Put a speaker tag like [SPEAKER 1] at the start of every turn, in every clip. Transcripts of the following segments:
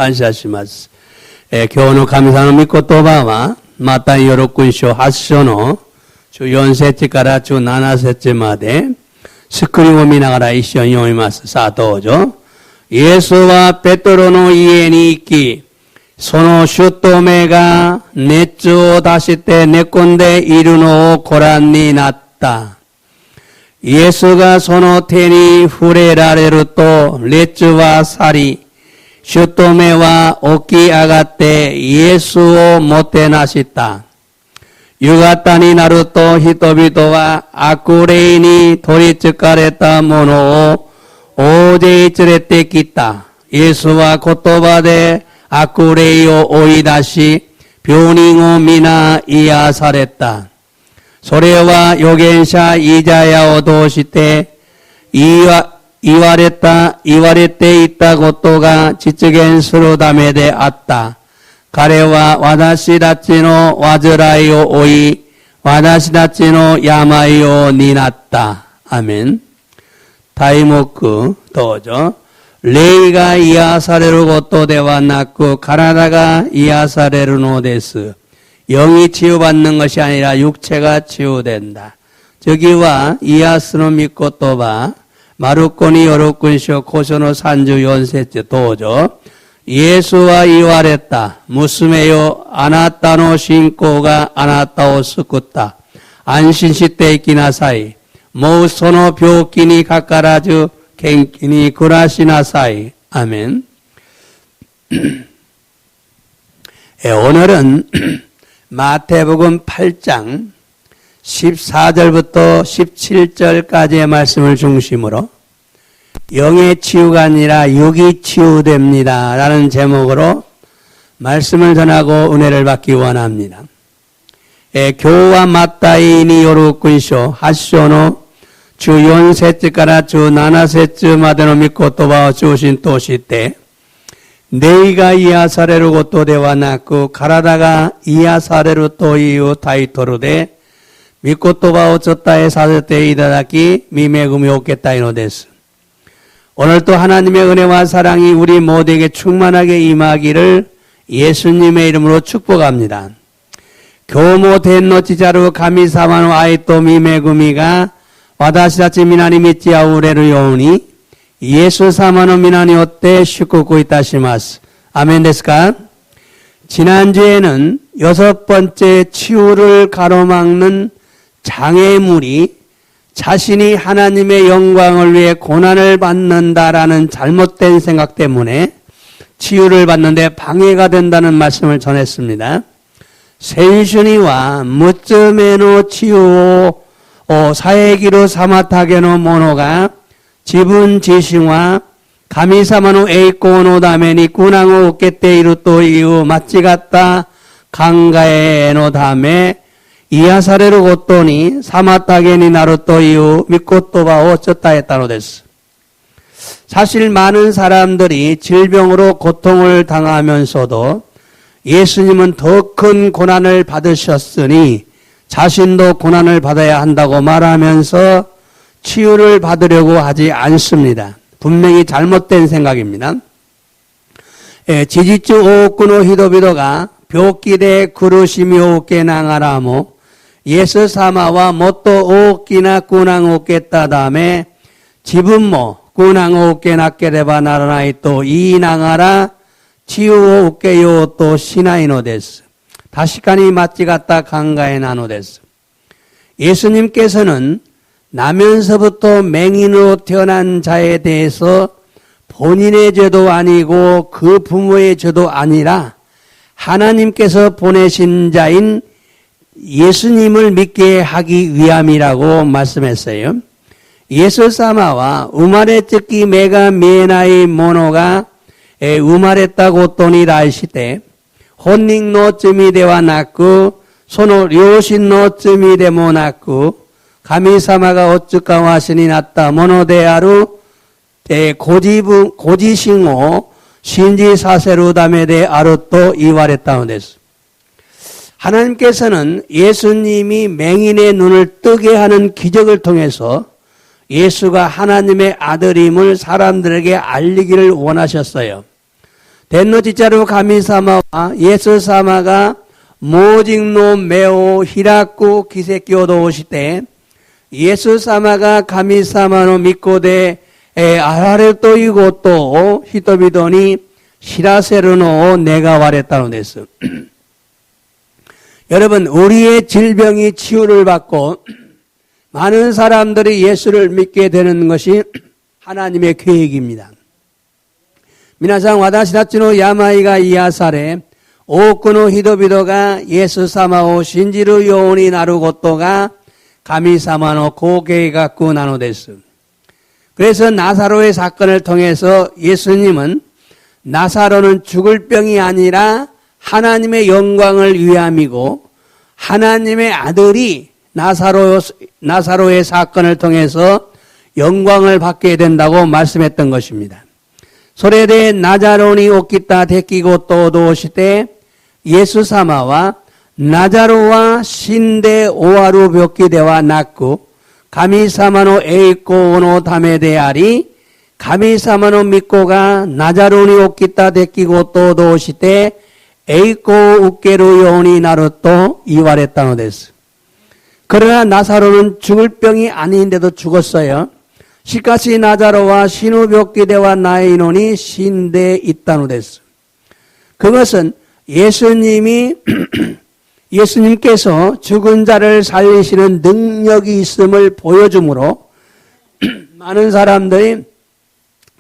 [SPEAKER 1] 感謝します。今日の神様の御言葉は、マタイ6章8章の14節から17節まで、スクリーンを見ながら一緒に読みます。さあどうぞ。イエスはペトロの家に行き、その姑が熱を出して寝込んでいるのをご覧になった。イエスがその手に触れられると、熱は去り、姑は起き上がってイエスをもてなした。夕方になると人々は悪霊に取り憑かれた者を大勢連れてきた。イエスは言葉で悪霊を追い出し、病人を皆癒された。それは預言者イザヤを通して言われていたことが実現するためであった。彼は私たちの患いを負い、私たちの病を担った。アメン。題目どうぞ。霊が癒されることではなく体が癒されるのです。영이 치유받는 것이 아니라 육체가 치유된다. 저기와 이야스노 미코토바 마루코니 요로군쇼 코소노 산주 연세째 도저 예수와 이와랬다. 무스메요 아나타노 신고가 아나타오 스쿠타. 안신시테 이키나사이. 모소노 뷰키니 가까라주 갱키니 구라시나사이. 아멘. 오늘은 마태복음 8장 14절부터 17절까지의 말씀을 중심으로 영의 치유가 아니라 육이 치유됩니다. 라는 제목으로 말씀을 전하고 은혜를 받기 원합니다. 교와 마타이니 요루군쇼 하쇼노 주 4節から주 7節までの御言葉を中心として霊が癒されることではなく、体が癒されるというタイトルで、御言葉を伝えさせていただき、御恵みを受けたいのです。오늘도 하나님의 은혜와 사랑이 우리 모두에게 충만하게 임하기를 예수님의 이름으로 축복합니다. 교모 텐노 지자루 가미사마노 아이토 미메구미가 와다시다치 미나니 미찌아 우레루 요우니 예수 사마노 미나니 오떼 슈쿠쿠 이타시마스. 아멘 데스까? 지난주에는 6번째 치유를 가로막는 장애물이 자신이 하나님의 영광을 위해 고난을 받는다라는 잘못된 생각 때문에 치유를 받는데 방해가 된다는 말씀을 전했습니다. 센슈니와 무츠메노 치유 사에기로 사마타게노 모노가 지분 지싱와 가미사마노 에이코노 다메니 꾸낭오 오케테이루 또 이유 마치가타 강가에노 다메 이야사레로 고토니 사마타게니 나루 또 이유 미코토바오 쩌타했다노 데스. 사실 많은 사람들이 질병으로 고통을 당하면서도 예수님은 더 큰 고난을 받으셨으니 자신도 고난을 받아야 한다고 말하면서 치유를 받으려고 하지 않습니다. 분명히 잘못된 생각입니다. 지지츠 오쿠노 히도비도가 벽기대 구르시미 오케 나가라모 예수 사마와 모토 오키나 꾸낭 오케따 다음에 지분모 꾸낭 오케 나케레바 나라나이 또 이 나가라 치유 오케요 또 시나이노 데스. 다시카니 마치가타 강가에 나노 데스. 예수님께서는 나면서부터 맹인으로 태어난 자에 대해서 본인의 죄도 아니고 그 부모의 죄도 아니라 하나님께서 보내신 자인 예수님을 믿게 하기 위함이라고 말씀했어요. 예수사마와 우마레츠키 메가 미에나이 모노가 우마레타고 또니 라이시테 혼닝 노츠미 데와 나쿠 소노 료신 노츠미 데 모나쿠 가미사마가 어쭈까 와신이 났다 모노데아루 고지싱오 신지사세루 다메데 아루또 이와레타노 데스. 하나님께서는 예수님이 맹인의 눈을 뜨게 하는 기적을 통해서 예수가 하나님의 아들임을 사람들에게 알리기를 원하셨어요. 電のちちゃる 神様はイエス様が盲人の目を開く奇跡を通してイエス様が神様の御子であられるということを人々に知らせるのを願われたのです。여러분, 우리의 질병이 치유를 받고 많은 사람들이 예수를 믿게 되는 것이 하나님의 계획입니다. 皆さん、私たちの病が癒され、多くの人々がイエス様を信じるようになることが神様のご計画なのです。 그래서 나사로의 사건을 통해서 예수님은 나사로는 죽을 병이 아니라 하나님의 영광을 위함이고 하나님의 아들이 나사로의 사건을 통해서 영광을 받게 된다고 말씀했던 것입니다. それでナザロに起きた出来事を通してイエス様はナザロは死んで終わる病気ではなく神様の栄光のためであり神様の御子がナザロに起きた出来事を通して栄光を受けるようになると言われたのです。 그러나 나사로는 죽을 병이 아닌데도 죽었어요. しかしナザロは死ぬ病気ではないのに死んでいったのです。 그것은 예수님께서 죽은 자를 살리시는 능력이 있음을 보여주므로 많은 사람들이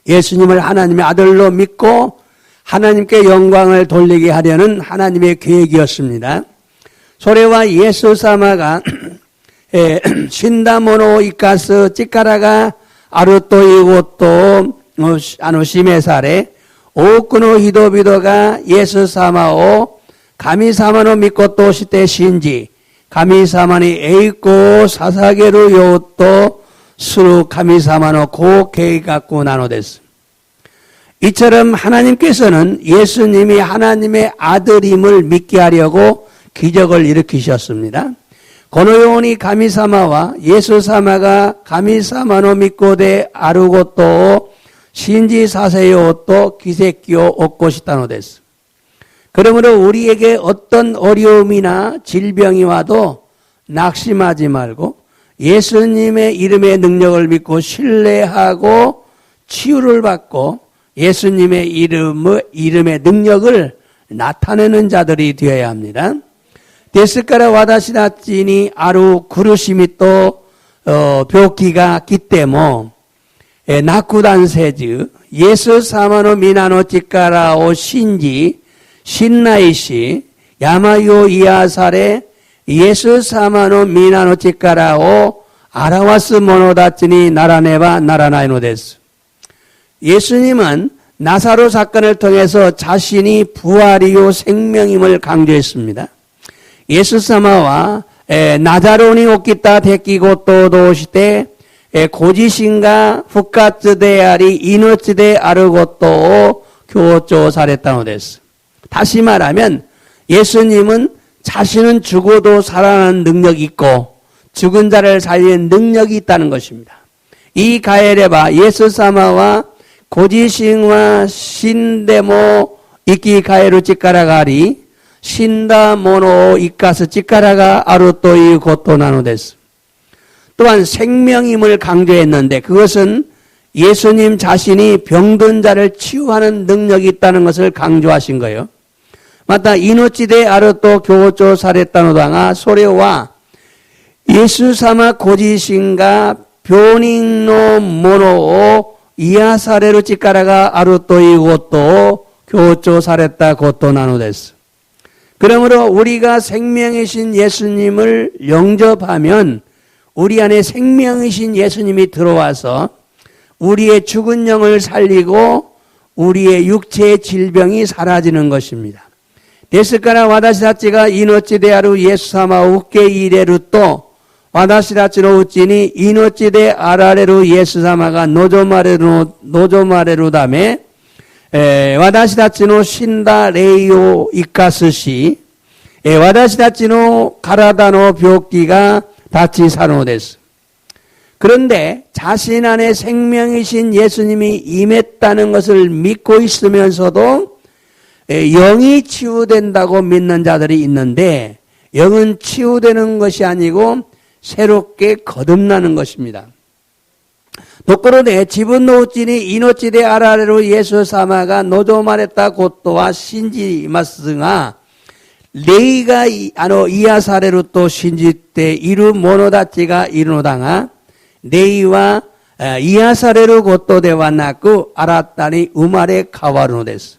[SPEAKER 1] 예수님을 하나님의 아들로 믿고 하나님께 영광을 돌리게 하려는 하나님의 계획이었습니다. それはイエス様が死んだ者を生かす力があるということを示され、多くの人々がイエス様を神様の御子として信じ、神様に栄光を捧げるようとする神様のご計画なのです。 이처럼 하나님께서는 예수님이 하나님의 아들임을 믿게 하려고 기적을 일으키셨습니다. このように神様はイエス様が神様の御子であることを信じさせようと奇跡を起こしたのです。 그러므로 우리에게 어떤 어려움이나 질병이 와도 낙심하지 말고 예수님의 이름의 능력을 믿고 신뢰하고 치유를 받고 예수님의 이름의 능력을 나타내는 자들이 되어야 합니다. ですから私たちにある苦しみと病気が来ても落胆せずイエス様の皆の力を信じ信頼し病を癒されイエス様の皆の力を表す者たちにならねばならないのです。 예수님은 나사로 사건을 통해서 자신이 부활이요 생명임을 강조했습니다. イエス様はナザロに起きた出来事を通してご自身が復活であり命であることを強調されたのです。 다시 말하면 예수님은 자신은 죽어도 살아나는 능력이 있고 죽은 자를 살리는 능력이 있다는 것입니다. いい帰ればイエス様はご自身は死んでも生き返る力があり死んだ者を生かす力があるということなのです。 또한 생명임을 강조했는데 그것은 예수님 자신이 병든 자를 치유하는 능력이 있다는 것을 강조하신 거예요. また命であると強調されたのだがそれはイエス様ご自身が病人の者を癒される力があるということを強調されたことなのです。 그러므로 우리가 생명이신 예수님을 영접하면 우리 안에 생명이신 예수님이 들어와서 우리의 죽은 영을 살리고 우리의 육체의 질병이 사라지는 것입니다. ですから私たちが命であるイエス様を受け入れると私たちのうちに命であられるイエス様が望まれるため私たちの死んだ霊を生かすし私たちの体の病気が立ち去るのです。 그런데 자신 안에 생명이신 예수님이 임했다는 것을 믿고 있으면서도 영이 치유된다고 믿는 자들이 있는데 영은 치유되는 것이 아니고 새롭게 거듭나는 것입니다. 독거로내 집은 노우찌니 이노찌대 아라레로 예수 사마가 노조 말했다 곧도와 신지 마스가 레이가 이아사레로 또 신지 때 이루 모노다치가 이루노당아 레이와 이아사레로 곧도 대와 낳고 알았다니 우마레 가와르노 데스.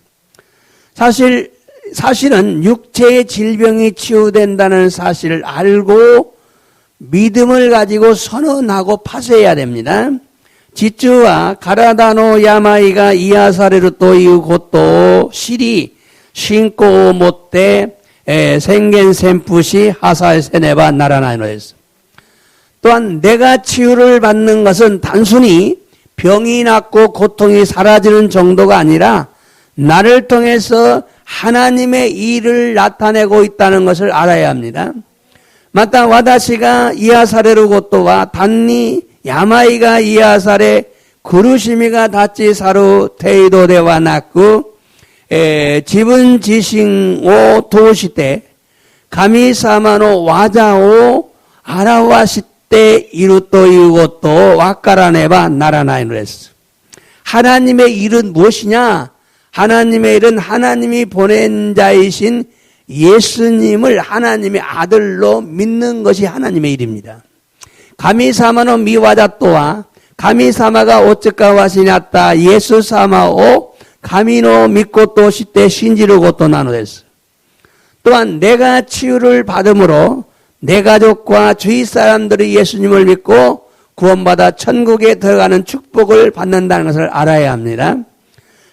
[SPEAKER 1] 사실은 육체의 질병이 치유된다는 사실을 알고 믿음을 가지고 선언하고 파쇄해야 됩니다. 지주와 가라다노 야마이가 이아사레로 또 이후 곧도 시리 신고 못대 생겐 셈푸시 하사의 세네바 나라나이노에서 또한 내가 치유를 받는 것은 단순히 병이 낫고 고통이 사라지는 정도가 아니라 나를 통해서 하나님의 일을 나타내고 있다는 것을 알아야 합니다. 마타 와다시가 이아사레로 곧도와 단니 야마이가 이아사레 구루시미가 다치 사루 테이도대와 낳고 지분 지싱오 도시때 가미사마노 와자오 아라와시때 이루또 이우고또 와까라네바 나라나이노레스. 하나님의 일은 무엇이냐? 하나님의 일은 하나님이 보낸 자이신 예수님을 하나님의 아들로 믿는 것이 하나님의 일입니다. 가미사마노 미와자또와 가미사마가 오츠카와시냐따 예수사마오 가미노 믿고 또 시때 신지르고 또 나누됐어. 또한 내가 치유를 받음으로 내 가족과 주위 사람들이 예수님을 믿고 구원받아 천국에 들어가는 축복을 받는다는 것을 알아야 합니다.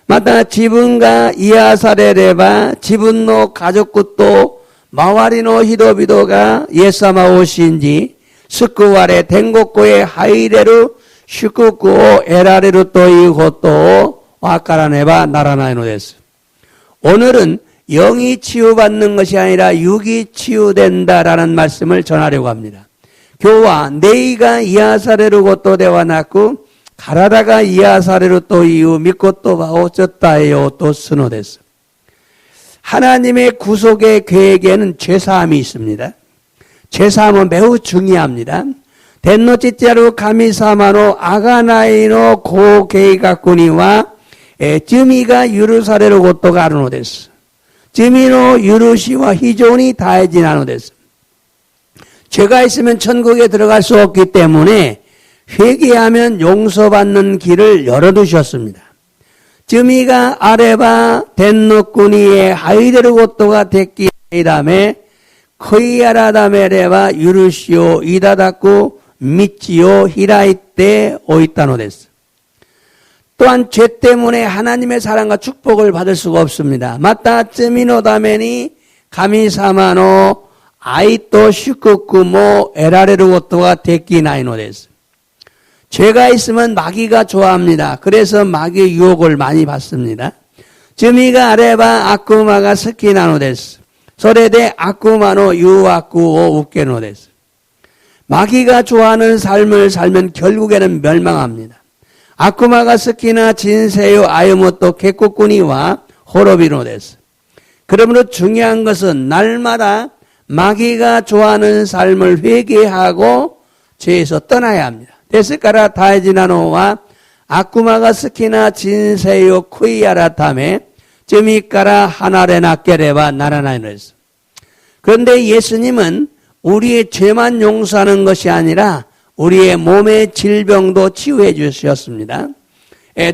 [SPEAKER 1] 마다 지분가 이아사레레바 지분노 가족구또 마와리노 히도비도가 예사마 오신지 스쿠와레 댕고코의 하이레루 슈쿠쿠오 에라레루 또이고또 와까라네바 나라나이노 데스. 오늘은 영이 치유받는 것이 아니라 육이 치유된다라는 말씀을 전하려고 합니다. 교와 네이가 이아사레루 고또 대와 낳고 가라다가 이아사레루 또 이후 믿고 또 바오 쩌따에요 또 스노데스. 하나님의 구속의 계획에는 죄사함이 있습니다. 죄사함은 매우 중요합니다. 덴노치짜루 가미사마노 아가나이노 고게이가꾸니와 쯔미가 유루사레로 고토가 아르노데스. 쯔미노 유루시와 희존이 다해지나노데스. 죄가 있으면 천국에 들어갈 수 없기 때문에 회개하면 용서받는 길을 열어두셨습니다. 쯔미가 아레바 덴노꾸니의 하이데르 고토가 됐기 다음에 코이아라다메레바 유루시오 이다다쿠 미치오 히라이테 오이타노데스. 또한 죄 때문에 하나님의 사랑과 축복을 받을 수가 없습니다. 마타 쯔미노다메니 가미사마노 아이토 슈쿠쿠모 에라레르 고토가 데키 나이노데스. 죄가 있으면 마귀가 좋아합니다. 그래서 마귀의 유혹을 많이 받습니다. 쯔미가 아레바 아쿠마가 스키나노데스. 소레데 아쿠마노 유아쿠오 우케노데스. 마귀가 좋아하는 삶을 살면 결국에는 멸망합니다. 아쿠마가 스키나 진세요 아유모토 개코꾸니와 호로비노데스. 그러므로 중요한 것은 날마다 마귀가 좋아하는 삶을 회개하고 죄에서 떠나야 합니다. 데스카라 다이지나노와 아쿠마가 스키나 진세요 쿠이아라타메 쯔미까라 하나레나 깨레바 나라나이노스. 그런데 예수님은 우리의 죄만 용서하는 것이 아니라 우리의 몸의 질병도 치유해 주셨습니다.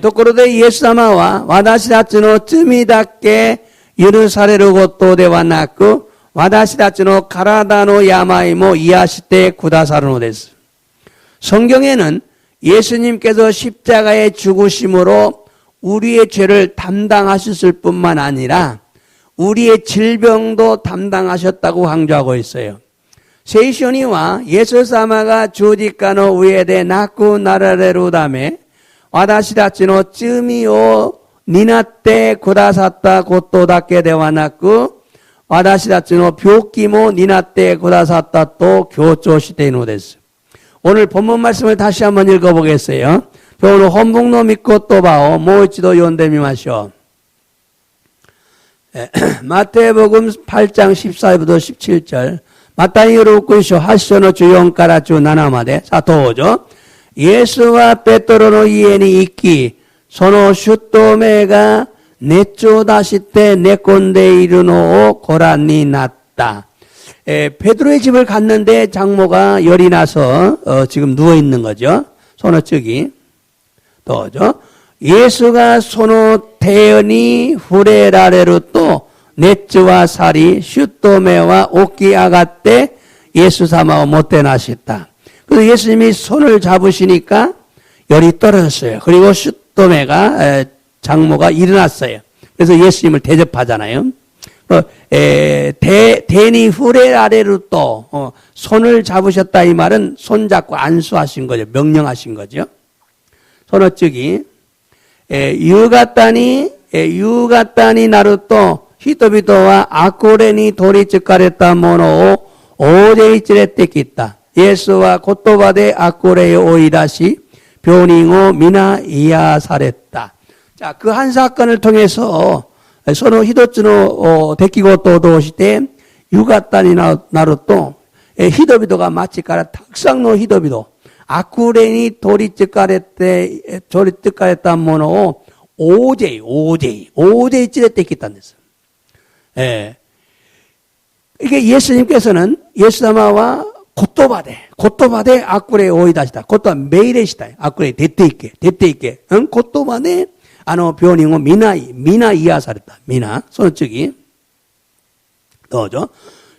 [SPEAKER 1] 도코로데 예수사마와 와다시다츠노 쯔미다께 유르사레르 고토데와 낳고 와다시다츠노 가라다노 야마이모 이아시테 구다사르노 데스. 성경에는 예수님께서 십자가의 죽으심으로 우리의 죄를 담당하셨을 뿐만 아니라 우리의 질병도 담당하셨다고 강조하고 있어요. 세이쇼니와 예수사마가 주지카노 우에데 나쿠 나라레루다메 와다시다치노 쯔미오 니나떼 고다사타 고토다케 데와 나쿠 와다시다치노 뷰키모 니나떼 고다사타 또 교조시테노 데스. 오늘 본문 말씀을 다시 한번 읽어보겠어요. 오늘 혼북노 믿고 또 바오 모이치도 연대미마쇼. 마태복음 8장 14절부터 17절. 마타이로 웃군쇼 하시노 주용가라 주 나나마데. 자, 도죠. 예수와 베드로노 이엔이 있기, 소노 슈토메가 네쪼 다시 때 네꼰데 이르노 고란니 났다. 베드로의 집을 갔는데 장모가 열이 나서 지금 누워 있는 거죠. 소노 쪽이. 또죠. 예수가 소노 태연이 후레라레로 또 네츠와 사리 슈토메와 오키 아가때 예수 사마오 못대 나셨다. 그래서 예수님이 손을 잡으시니까 열이 떨어졌어요. 그리고 슈토메가 장모가 일어났어요. 그래서 예수님을 대접하잖아요. 대니 후레라레로 또 손을 잡으셨다 이 말은 손잡고 안수하신 거죠. 명령하신 거죠. 손어쩌기 유가따니 나루또 히토비토와 아코레니 도리츠카레타 모노 오제이치레 떼끼다. 예수와 고토바데 아코레에 오이다시 변잉오 미나 이야사랬다. 자, 그 한 사건을 통해서 소노 히도츠노 데키고 도도시대 유가따니 나루또 히도비도가 마치카라 탁상노 히도비도 아쿠레니 도리츠카레타 모노 오제이 찌레떼끼다는 데서. 이게 예수님께서는 예수사마와 고토바데 아쿠레 오이다시다. 고토바 메이레시다. 아쿠레 데떼있게. 응? 고토바데 변잉오 미나 이야사랬다. 미나. 손쪽이. 또죠.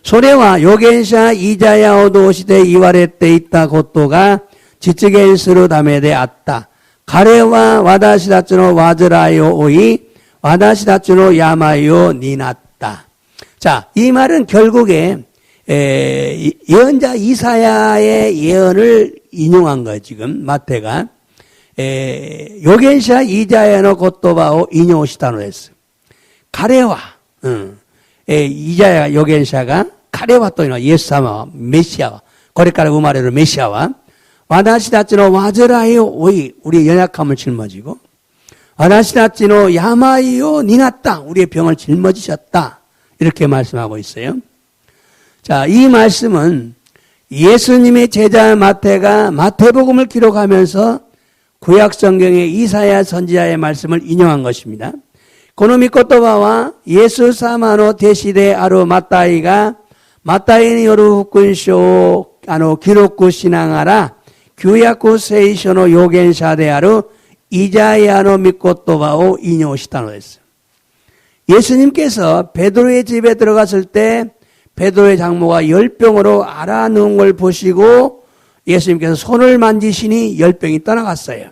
[SPEAKER 1] 소레와 요겐샤 이자야오도 시대 이와레때 있다 고토가 지츠겐스로 담에데 아따. 가레와 와다시다츠노 와즈라요 오이 와다시다츠노 야마요 니났다. 자, 이 말은 결국에 예언자 이사야의 예언을 인용한 거예요. 지금 마태가 요겐샤 이자야노 고토바오 인용시다노 했어. 가레와 이자야 요겐샤가 가레와 또 예수사마 메시아와 고레카라 우마레로 메시아와 와다시다츠노 와즈라요 오이 우리의 연약함을 짊어지고 와다시다츠노 야마이요 니났다 우리의 병을 짊어지셨다 이렇게 말씀하고 있어요. 자, 이 말씀은 예수님의 제자 마태가 마태복음을 기록하면서 구약성경의 이사야 선지자의 말씀을 인용한 것입니다. 고노미 코토바와 예수 사마노 대시대 아루 마타이가 마타이니 요루 후kun쇼 기록구 신앙하라 규약구 세이쇼노 요겐샤데 아루 이자야노 미코토바오 인용시다노 했어요. 예수님께서 베드로의 집에 들어갔을 때 베드로의 장모가 열병으로 앓아누운 걸 보시고 예수님께서 손을 만지시니 열병이 떠나갔어요.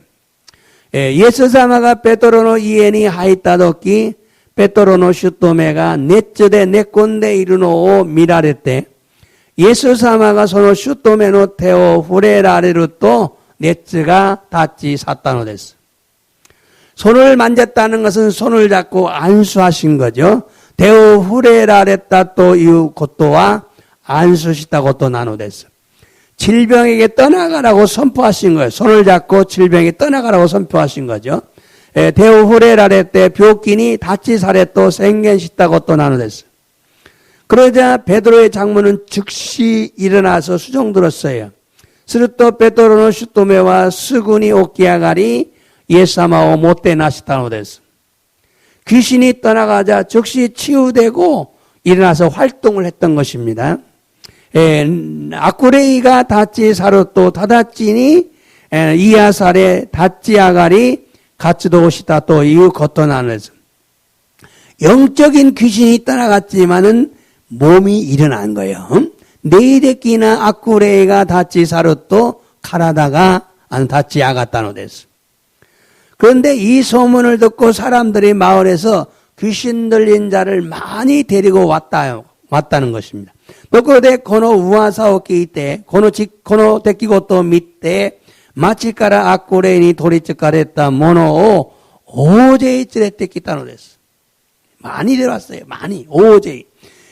[SPEAKER 1] 예수사마가 베드로노 이엔이 하이타도끼 베드로노 슈토메가 네츠데 네꼰데 이르노 미라레때 예수사마가 소노 슈토메노 테오 후레라레루또 네츠가 다치 사타노 됐어. 손을 만졌다는 것은 손을 잡고 안수하신 거죠. 데오 후레라레타 또 이유 고토와 안수시다고 또 나누됐어. 질병에게 떠나가라고 선포하신 거예요. 손을 잡고 질병에 떠나가라고 선포하신 거죠. 데오 후레라레때 묘끼니 다치사레 또 생겐시다고 또 나누됐어. 그러자 베드로의 장모는 즉시 일어나서 수종 들었어요. 스르토 베드로노 슈토메와 스구니 오키아가리 예사마오 못대 나시다노 됐어. 귀신이 떠나가자 즉시 치유되고 일어나서 활동을 했던 것입니다. 아쿠레이가 다치 사르토 타다치니 이야사레 다치 아가리 가츠도 오시다 또 이유 겉도나면서 영적인 귀신이 떠나갔지만은 몸이 일어난 거예요. 네이데끼나 아쿠레이가 다치 사르토 카라다가 안 다치 아가타노 됐어. 그런데 이 소문을 듣고 사람들이 마을에서 귀신 들린 자를 많이 데리고 왔다는 것입니다. 또그데 고노 우와사오키 이때 고노 데키고 또 밑에 마치카라 아쿠레니 도리츠카레타 모노 오제이 찌레떼키타노 됐어. 많이 데려왔어요. 많이 오제이.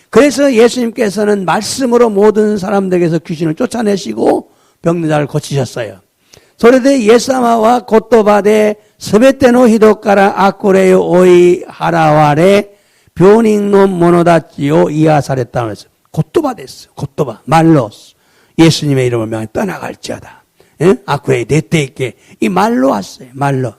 [SPEAKER 1] 그래서 예수님께서는 말씀으로 모든 사람들에게서 귀신을 쫓아내시고 병든 자를 고치셨어요. 소레데 예사마와 고토바데 스베테노 히도카라 아쿠레요 오이 하라와레 병인놈 모노다지요 이하사랬다고 했어요. 곧도바 됐어. 곧도바. 말로 예수님의 이름을 명하여 떠나갈지어다. 아쿠에 대때있게 이 말로 왔어요. 말로.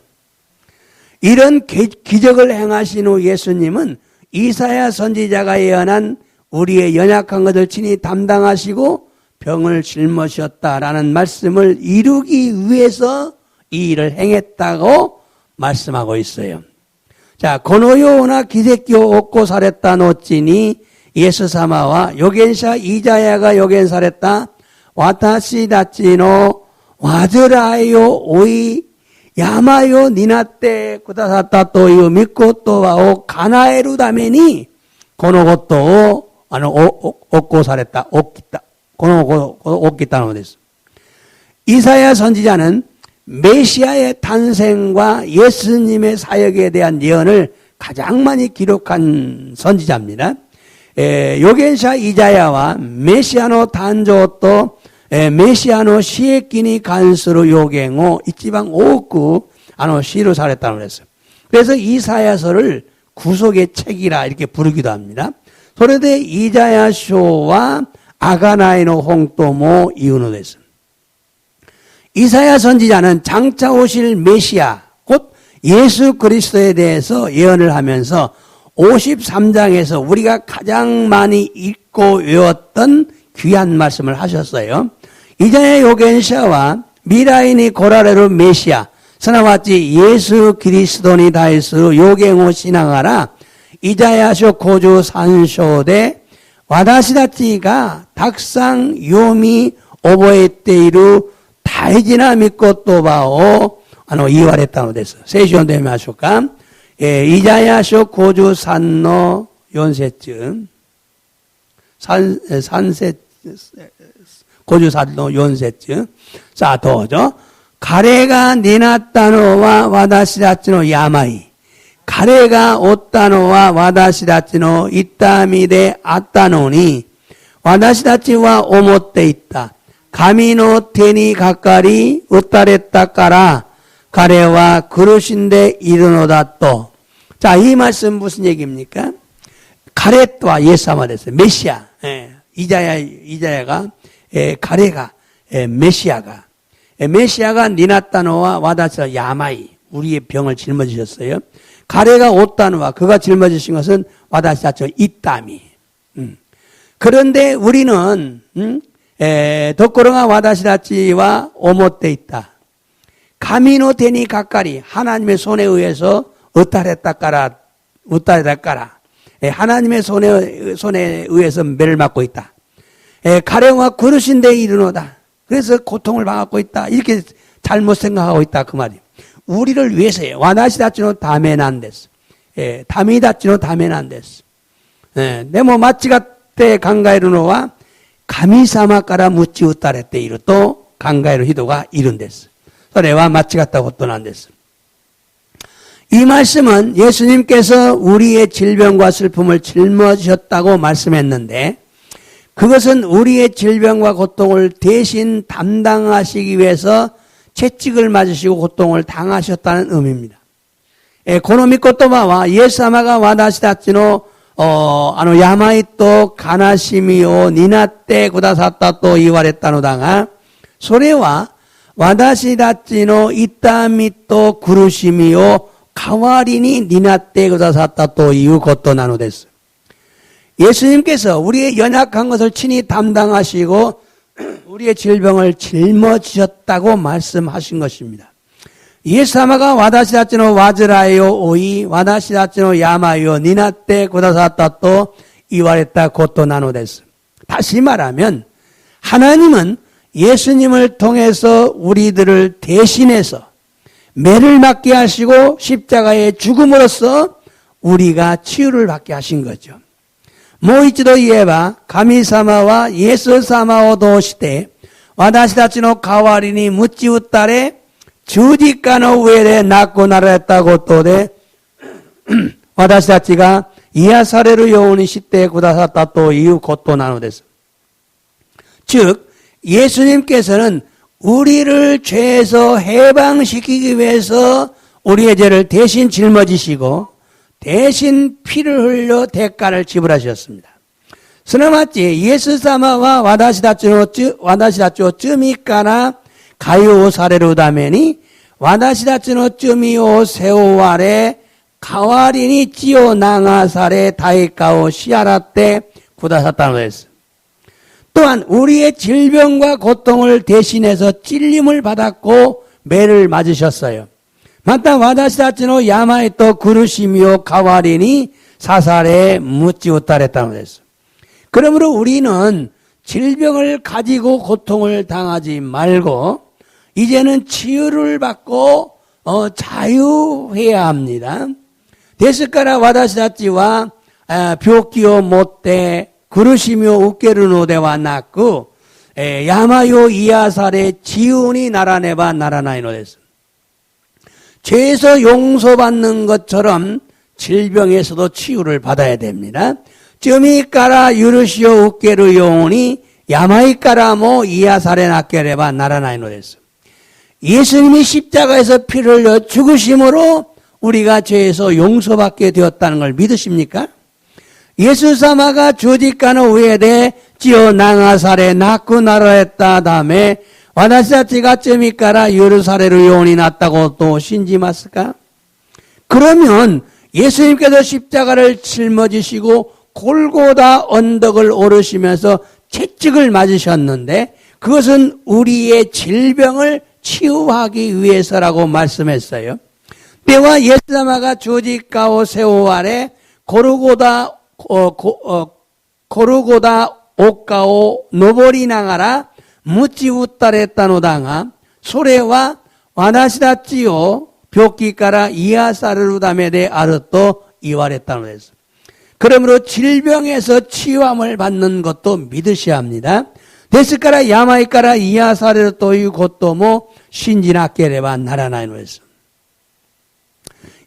[SPEAKER 1] 이런 기적을 행하신 후 예수님은 이사야 선지자가 예언한 우리의 연약한 것을 친히 담당하시고 병을 짊어지셨다라는 말씀을 이루기 위해서 이 일을 행했다고 말씀하고 있어요. 자, 고노요나 기세끼오 옥고 사랬다 노찌니 예수사마와 요겐샤 이자야가 요겐사랬다 와타시 다치노 와즈라요 오이 야마요 니나떼 구다사타 또요 믿고 또와오 가나에루 다메니 고노고또 옥고 사랬다 옥기다 고노고 옥기다노 됐어. 이사야 선지자는 메시아의 탄생과 예수님의 사역에 대한 예언을 가장 많이 기록한 선지자입니다. 요겐샤 이자야와 메시아노 단조또 메시아노 시에끼니 간스로 요갱오 이치방 오구 시로 살했다고 그랬어요. 그래서 이사야서를 구속의 책이라 이렇게 부르기도 합니다. 소래대 이자야쇼와 아가나이노 홍토모 이유노 됐습니다. 이사야 선지자는 장차 오실 메시아 곧 예수 그리스도에 대해서 예언을 하면서 53장에서 우리가 가장 많이 읽고 외웠던 귀한 말씀을 하셨어요. 이자야 요겐샤와 미라이니 고라레루 메시아 스나와치 예수 그리스도니 다이스 요갱오 신앙하라 이자야쇼 고주 산쇼데 와다시다치가 닥상 요미 오보에테이루 다이지나 믿고 또 봐오 이와랬다고 됐어. 세시온 되면 하실까? 이자야쇼 고주 산노 연세쯤 산세 고주 산노 연세쯤 자 더죠. 가래가 니나타노와 와다시다치노 야마이 가래가 오타노와 와다시다치노 이타미데 아타노니 와다시다치와 오모테 있다. 가미노 테니 가까리 우타레타 까라 가래와 그릇인데 이르노다 또. 자, 이 말씀 무슨 얘기입니까? 가래와 예사마 됐어요. 메시아. 이자야가 가래가 메시아가 메시아가 니나타노와 와다시다 야마이 우리의 병을 짊어지셨어요. 가래가 오타노와 그가 짊어지신 것은 와다시다죠 이땀이. 그런데 우리는 덕고령아 와다시다치와 오못돼 있다. 가미노 데니 가까리 하나님의 손에 의해서 으따레따까라 하나님의 손에 의해서 매를 맞고 있다. 가령과 그릇인데 이르노다. 그래서 고통을 당하고 있다. 이렇게 잘못 생각하고 있다 그 말이에요. 우리를 위해서요. 와다시다치노 다메난데스. 다미다치노 다메난데스. 네모 마치가테 강가이르노와 가미사마까라 무치 우따레테 이르 또 강가이르 히도가 이른데스. 소래와 마치갔다고 또 난데스. 이 말씀은 예수님께서 우리의 질병과 슬픔을 짊어지셨다고 말씀했는데 그것은 우리의 질병과 고통을 대신 담당하시기 위해서 채찍을 맞으시고 고통을 당하셨다는 의미입니다. 고노미코토바와 예사마가 와다시다치노 야마이토 가나시미오 니나떼 구다사타 또 이와레타노다가 소래와 와다시다치노 이타미토 구루시미오 가와리니 니나떼 구다사타 또 이유 것도 나누됐어요. 예수님께서 우리의 연약한 것을 친히 담당하시고 우리의 질병을 짊어지셨다고 말씀하신 것입니다. 예수사마가 와다시다치노 와즈라요 오이 와다시다치노 야마요 니나떼 고다사타 또 이와레타 고토 나노데스. 다시 말하면 하나님은 예수님을 통해서 우리들을 대신해서 매를 맞게 하시고 십자가의 죽음으로써 우리가 치유를 받게 하신 거죠. 모이치도 이에바 가미사마와 예수사마오 도시대 와다시다치노 가와리니 무치우따레 주지가노 우에레 낳고 나라했다고 또데 와다시다치가 이하사레루 요우니 시대 구다사타 또 이유 곧또 나누데스. 즉 예수님께서는 우리를 죄에서 해방시키기 위해서 우리의 죄를 대신 짊어지시고 대신 피를 흘려 대가를 지불하셨습니다. 스나마치 예수 사마와 와다시다츠노 쯔미까나 가요 사레로 다메니 와다시다츠노 쯔미오 세오와레 가와리니 찌오 나가사레 다이카오 시아라떼 구다사타노 데스. 또한 우리의 질병과 고통을 대신해서 찔림을 받았고 매를 맞으셨어요. 마타 와다시다츠노 야마이토 구루시미오 가와리니 사사레 묻지 우타레타노 데스. 그러므로 우리는 질병을 가지고 고통을 당하지 말고 이제는 치유를 받고 자유해야 합니다. 데스카라 와다시다치와 벽기오 못대 구르시며 우케르노데와 낳고 야마요 이야사레 지운이 나라네바 나라나이노데스. 죄에서 용서받는 것처럼 질병에서도 치유를 받아야 됩니다. 쯔미까라 유르시오 우케르 용운이 야마이까라모 이야사레 나케레바 나라나이노데스. 예수님이 십자가에서 피를 흘려 죽으심으로 우리가 죄에서 용서받게 되었다는 걸 믿으십니까? 예수 사마가 주직가노 우에데 지오 나가사레 나쿠 나라했다 다음에 와다시다치가 쯔미까라 유르사레로 요원이 났다고 또 신지마스까? 그러면 예수님께서 십자가를 짊어지시고 골고다 언덕을 오르시면서 채찍을 맞으셨는데 그것은 우리의 질병을 치유하기 위해서라고 말씀했어요. 때와 예수사마가 조직가오 세오 아래 고르고다 옥가오 노보리 나가라 무치 우따레따노당아 소레와 와나시다찌오 벽기까라 이하사르루다메데 아르또 이와레따노데스. 그러므로 질병에서 치유함을 받는 것도 믿으셔야 합니다. 데스카라 야마이까라 이하사르 또이 곧도모 신지나케레바 나라나이노에서.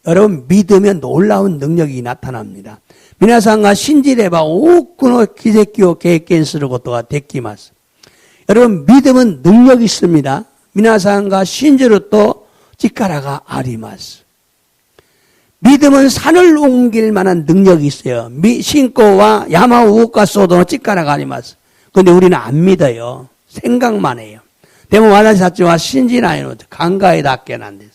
[SPEAKER 1] 여러분 믿으면 놀라운 능력이 나타납니다. 미나상가 신지레바 오쿠노 기세키오 계획견스를 것도가 데키마스. 여러분 믿음은 능력이 있습니다. 미나상가 신지로 또 치카라가 아리마스. 믿음은 산을 옮길 만한 능력이 있어요. 신고와 야마우우카 소도는 치카라가 아리마스. 근데 우리는 안 믿어요. 생각만 해요. 대모 와다시다치와 신지나이노 강가에 닿게 난데서.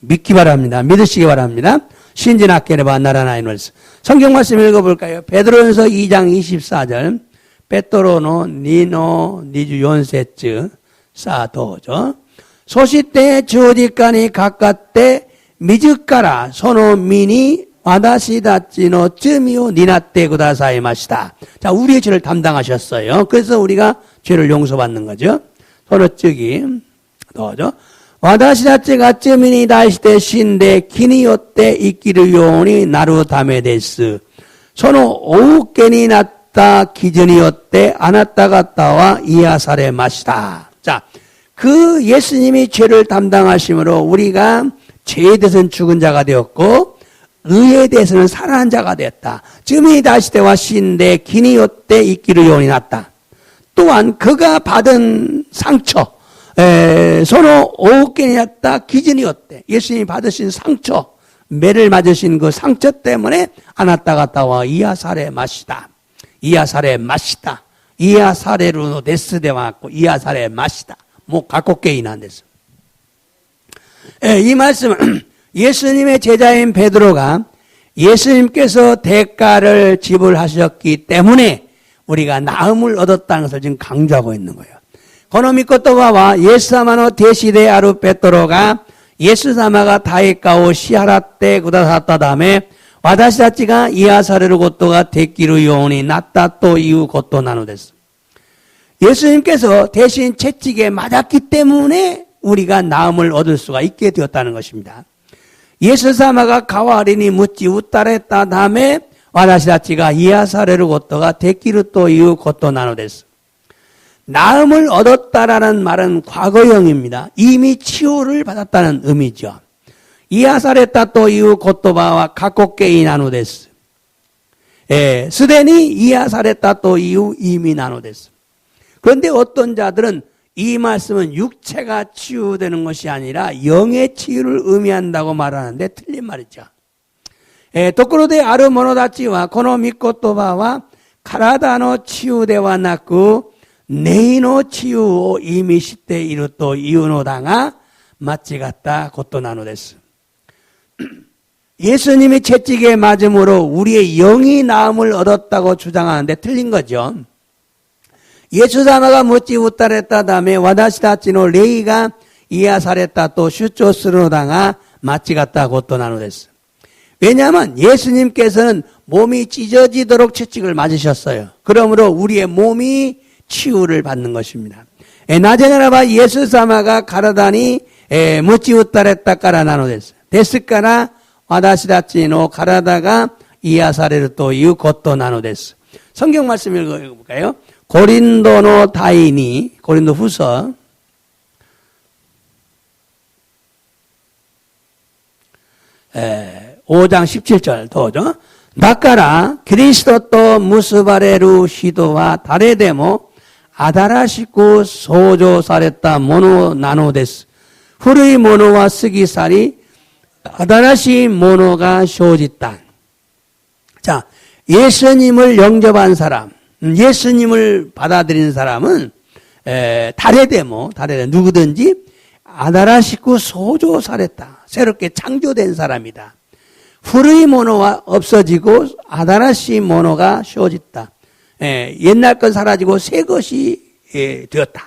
[SPEAKER 1] 믿기 바랍니다. 믿으시기 바랍니다. 신지나케레바 나라나이노스. 성경 말씀 읽어볼까요? 베드로전서 2장 24절. 베토로노 니노 니주 연세츠 사도죠. 소시때 주어디까니 가까때 미즈까라 소노 미니 와다시다치노 쯔미오 니나떼 구다사이 마시다. 자, 우리의 죄를 담당하셨어요. 그래서 우리가 죄를 용서받는 거죠. 서로 쯔기 더죠. 와다시다치가 쯔미니 다시테 신데 키니요떼 이끼르 요온이 나루 다메데스. 소노 오우케니 났다 기전이요떼 아나따 갔다와 이하사레 마시다. 자, 그 예수님이 죄를 담당하심으로 우리가 죄에 대해서는 죽은 자가 되었고 의에 대해서는 살아난 자가 되었다. 쯔미니 다시테와 신데 기니요떼 이끼르 요온이 났다. 또한 그가 받은 상처 서로 오우케니였다 기준이었대. 예수님이 받으신 상처, 매를 맞으신 그 상처 때문에 아나따 갔다와 이하사레 마시다. 이하사레 마시다. 이하사레로 데스데와 갖고 이하사레 마시다. 뭐 각곡게이나 안 됐어. 이 말씀은 예수님의 제자인 베드로가 예수님께서 대가를 지불하셨기 때문에 우리가 나음을 얻었다는 것을 지금 강조하고 있는 거예요. 고노미코토바와 예수사마노 대시대 아루 베토로가 예수사마가 다이카오 시하라떼 구다사타 다음에 와다시다치가 이하사르르 고토가 데키루 요온이 났다 또 이후 고토 나누됐어. 예수님께서 대신 채찍에 맞았기 때문에 우리가 나음을 얻을 수가 있게 되었다는 것입니다. 예수사마가 가와리니 묻지 우따랬다 다음에 와다시다치가 이하사르르 고토가 데키루 또 이후 고토 나누됐어. 나음을 얻었다라는 말은 과거형입니다. 이미 치유를 받았다는 의미죠. 이하사레타 또 이후 고토바와 각곡게이 나누데스. 스데니 이하사레타 또 이후 이미 나누데스. 그런데 어떤 자들은 이 말씀은 육체가 치유되는 것이 아니라 영의 치유를 의미한다고 말하는데 틀린 말이죠. ところである者たちはこの御言葉は体の治癒ではなく霊の治癒を意味しているというのだが間違ったことなのです。 예수님이 채찍에 맞음으로 우리의 영이 나음을 얻었다고 주장하는데 틀린 거죠. 예수様が鞭打たれたため私たちの霊が癒されたと主張するのだが間違ったことなのです。 왜냐하면 예수님께서는 몸이 찢어지도록 채찍을 맞으셨어요. 그러므로 우리의 몸이 치유를 받는 것입니다. なぜならばイエス様が体に鞭打たれたからなのです。ですから私たちの体が癒されるということなのです。 성경 말씀 읽어볼까요? 고린도노 다이니 고린도 후서 5장 17절 도죠. だからキリストと結ばれる人は誰でも新しく創造されたものなのです。古いものは過ぎ去り新しいものが生じた. 자, 예수님을 영접한 사람, 예수님을 받아들인 사람은 다레데모, 누구든지 아다라시쿠 소조사랬다. 새롭게 창조된 사람이다. 후르이 모노가 없어지고 아다라시 모노가 쇼짓다. 옛날 건 사라지고 새 것이 되었다.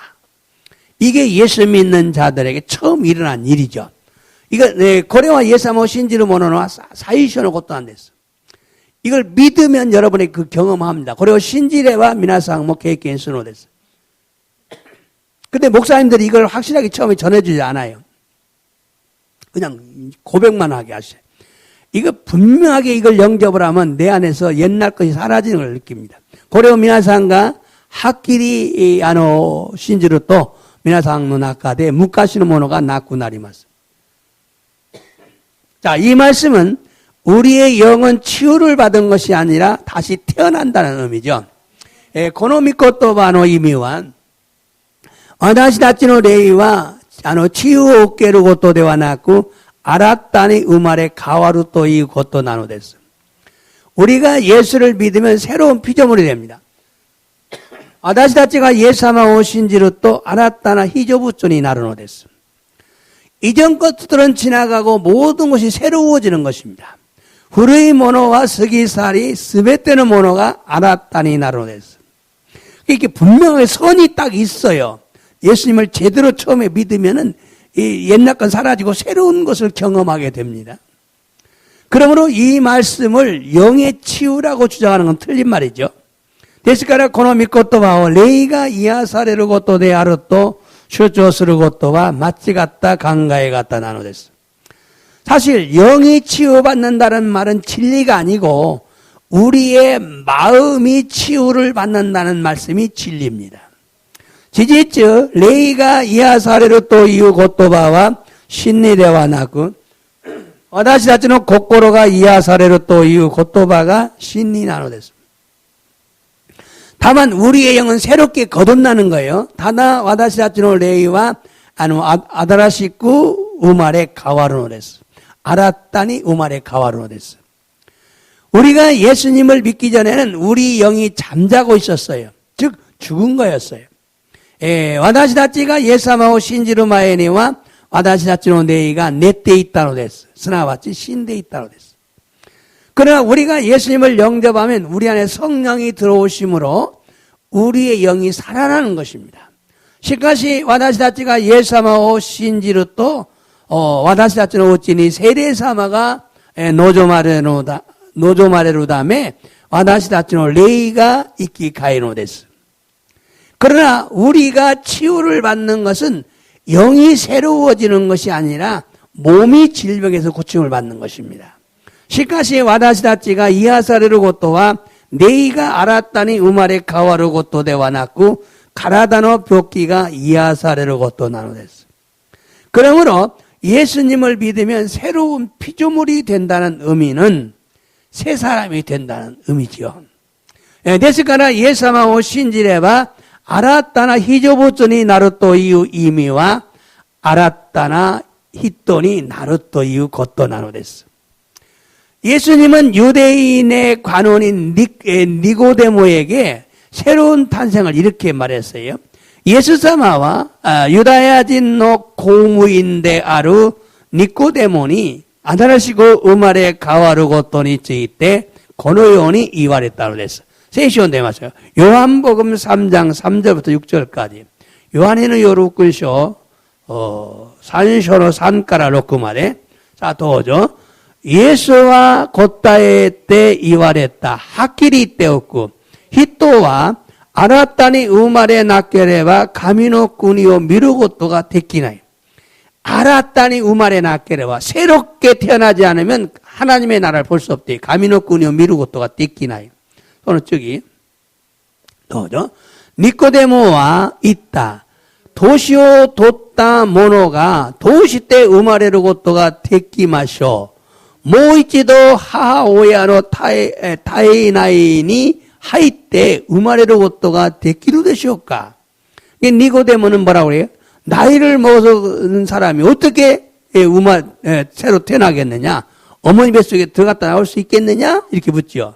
[SPEAKER 1] 이게 예수 믿는 자들에게 처음 일어난 일이죠. 이거 고레와 예사모 신지르 모노노와 사이쇼노 것도 안 됐어. 이걸 믿으면 여러분이 그 경험합니다. 고레와 신지레와 미나상 뭐 계획인 수노 됐어. 근데 목사님들이 이걸 확실하게 처음에 전해주지 않아요. 그냥 고백만 하게 하셔요. 이거 분명하게 이걸 영접을 하면 내 안에서 옛날 것이 사라지는 걸 느낍니다. 고레와 미나상과 하키리 신지르 또 미나상の中で昔のものがなくなります. 자, 이 말씀은 우리의 영은 치유를 받은 것이 아니라 다시 태어난다는 의미죠. この御言葉の意味は私たちの霊は治癒を受けることではなく新たに生まれ変わるということなのです. 우리가 예수를 믿으면 새로운 피조물이 됩니다. 私たちがイエス様を信じると新たな被造物になるのです. 이전 것들은 지나가고 모든 것이 새로워지는 것입니다. 古いものは過ぎ去りすべてのものが新たになるのです. 이렇게 분명하게 선이 딱 있어요. 예수님을 제대로 처음에 믿으면은 이 옛날 건 사라지고 새로운 것을 경험하게 됩니다. 그러므로 이 말씀을 영의 치유라고 주장하는 건 틀린 말이죠. ですからこの御言葉を霊が癒されることであると主張することは間違った考え方なのです. 사실 영이 치유받는다는 말은 진리가 아니고 우리의 마음이 치유를 받는다는 말씀이 진리입니다. 事実、霊が癒されるという言葉は真理ではなく私たちの心が癒されるという言葉が真理なのです. 다만 우리의 영은 새롭게 거듭나는 거예요. 다나私たちの霊は新しく生まれ変わるのです. 新たに生まれ変わるのです. 우리가 예수님을 믿기 전에는 우리 영이 잠자고 있었어요. 즉 죽은 거였어요. 私たちがイエス様を信じる前には私たちの霊が寝ていたのです. すなわち死んでいたのです. 그러나 우리가 예수님을 영접하면 우리 안에 성령이 들어오심으로 우리의 영이 살아나는 것입니다. しかし私たちがイエス様を信じると私たちのうちに聖霊様が望まれるため私たちの霊が生き返るのです. 그러나 우리가 치유를 받는 것은 영이 새로워지는 것이 아니라 몸이 질병에서 고침을 받는 것입니다. しかし私たちが癒されることは霊が新たに生まれ変わることではなく体の病気が癒されることなのです. 그러므로 예수님을 믿으면 새로운 피조물이 된다는 의미는 새 사람이 된다는 의미지요. ですからイエス様を信じれば新たな被造物になるという意味は新たな人になるということなのです. 예수님은 유대인의 관원인 니고데모에게 새로운 탄생을 이렇게 말했어요. 예수사마와 유다야진の 公務員である ニコデモに 新しく生まれ変わることについてこのように言われたのです。聖書に出ますよ。ヨハン복음 3장 3절부터 6절까지. 요한의 요루군쇼 山所の山から6まで. 자, どうぞ. 예수와答えて言われた。はっきり言っておく。人は新たに生まれなければ神の国を見ることができない。新たに生まれなければ 새롭게 태어나지 않으면 하나님의 나라를 볼 수 없대.神の国を見ることができない。その次。どうぞ。ニコデモは言った。年を取った者がどうして生まれることができましょう。もう一度母親の体内に入って生まれることができるでしょうか。니고데모는 뭐라고 그래요? 나이를 먹은 사람이 어떻게 새로 태어나겠느냐? 어머니 뱃속에 들어갔다 나올 수 있겠느냐? 이렇게 묻죠.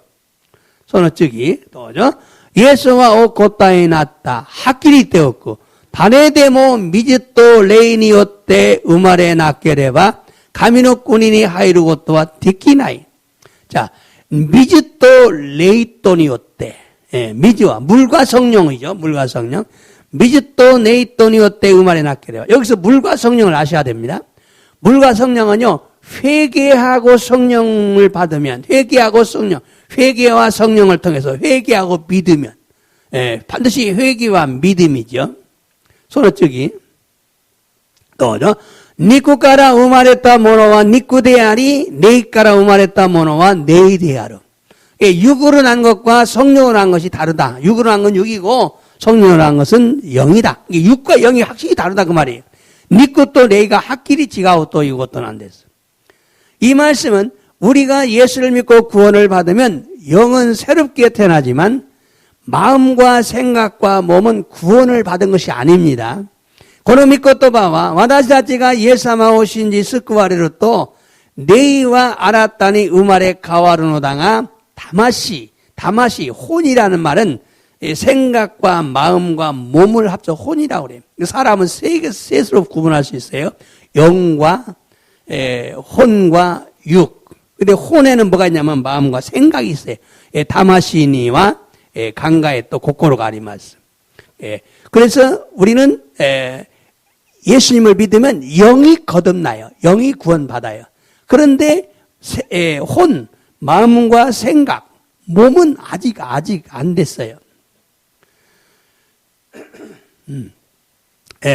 [SPEAKER 1] 손어쩌기 또죠. 예수와 오코타에 났다. 하키리 때었고 다네데모 미즈또 레이니요때 우마레 나케레바 가미노 꾸니니 하이루 것도와 디키나이. 자, 미즈또 레이토니요때. 예, 미즈와 물과 성령이죠. 물과 성령. 미즈또 네이토니요때 우마레 나케레바. 여기서 물과 성령을 아셔야 됩니다. 물과 성령은요. 회개하고 성령을 받으면 회개하고 성령, 회개와 성령을 통해서 회개하고 믿으면 반드시 회개와 믿음이죠. 손어쩌기 또죠. 니쿠카라 우마레타 모노와 니쿠데아리 네이카라 우마레타 모노와 네이데아르. 육으로 난 것과 성령으로 난 것이 다르다. 육으로 난 건 육이고 성령으로 난 것은 영이다. 육과 영이 확실히 다르다 그 말이에요. 니쿠또 네이가 확실히 지가오또 이것도 안 됐어. 이 말씀은 우리가 예수를 믿고 구원을 받으면 영은 새롭게 태어나지만 마음과 생각과 몸은 구원을 받은 것이 아닙니다. この御言葉は私たちがイエス様を信じ救われると霊は新たに生まれ変わるのだが魂, 혼이라는 말은 생각과 마음과 몸을 합쳐 혼이라고 그래요. 사람은 셋으로 구분할 수 있어요. 영과 혼과 육. 근데 혼에는 뭐가 있냐면 마음과 생각이 있어요. 다마시니와 강가에 또 고코로가 아리마스. 그래서 우리는 예수님을 믿으면 영이 거듭나요. 영이 구원받아요. 그런데 혼, 마음과 생각, 몸은 아직 안 됐어요.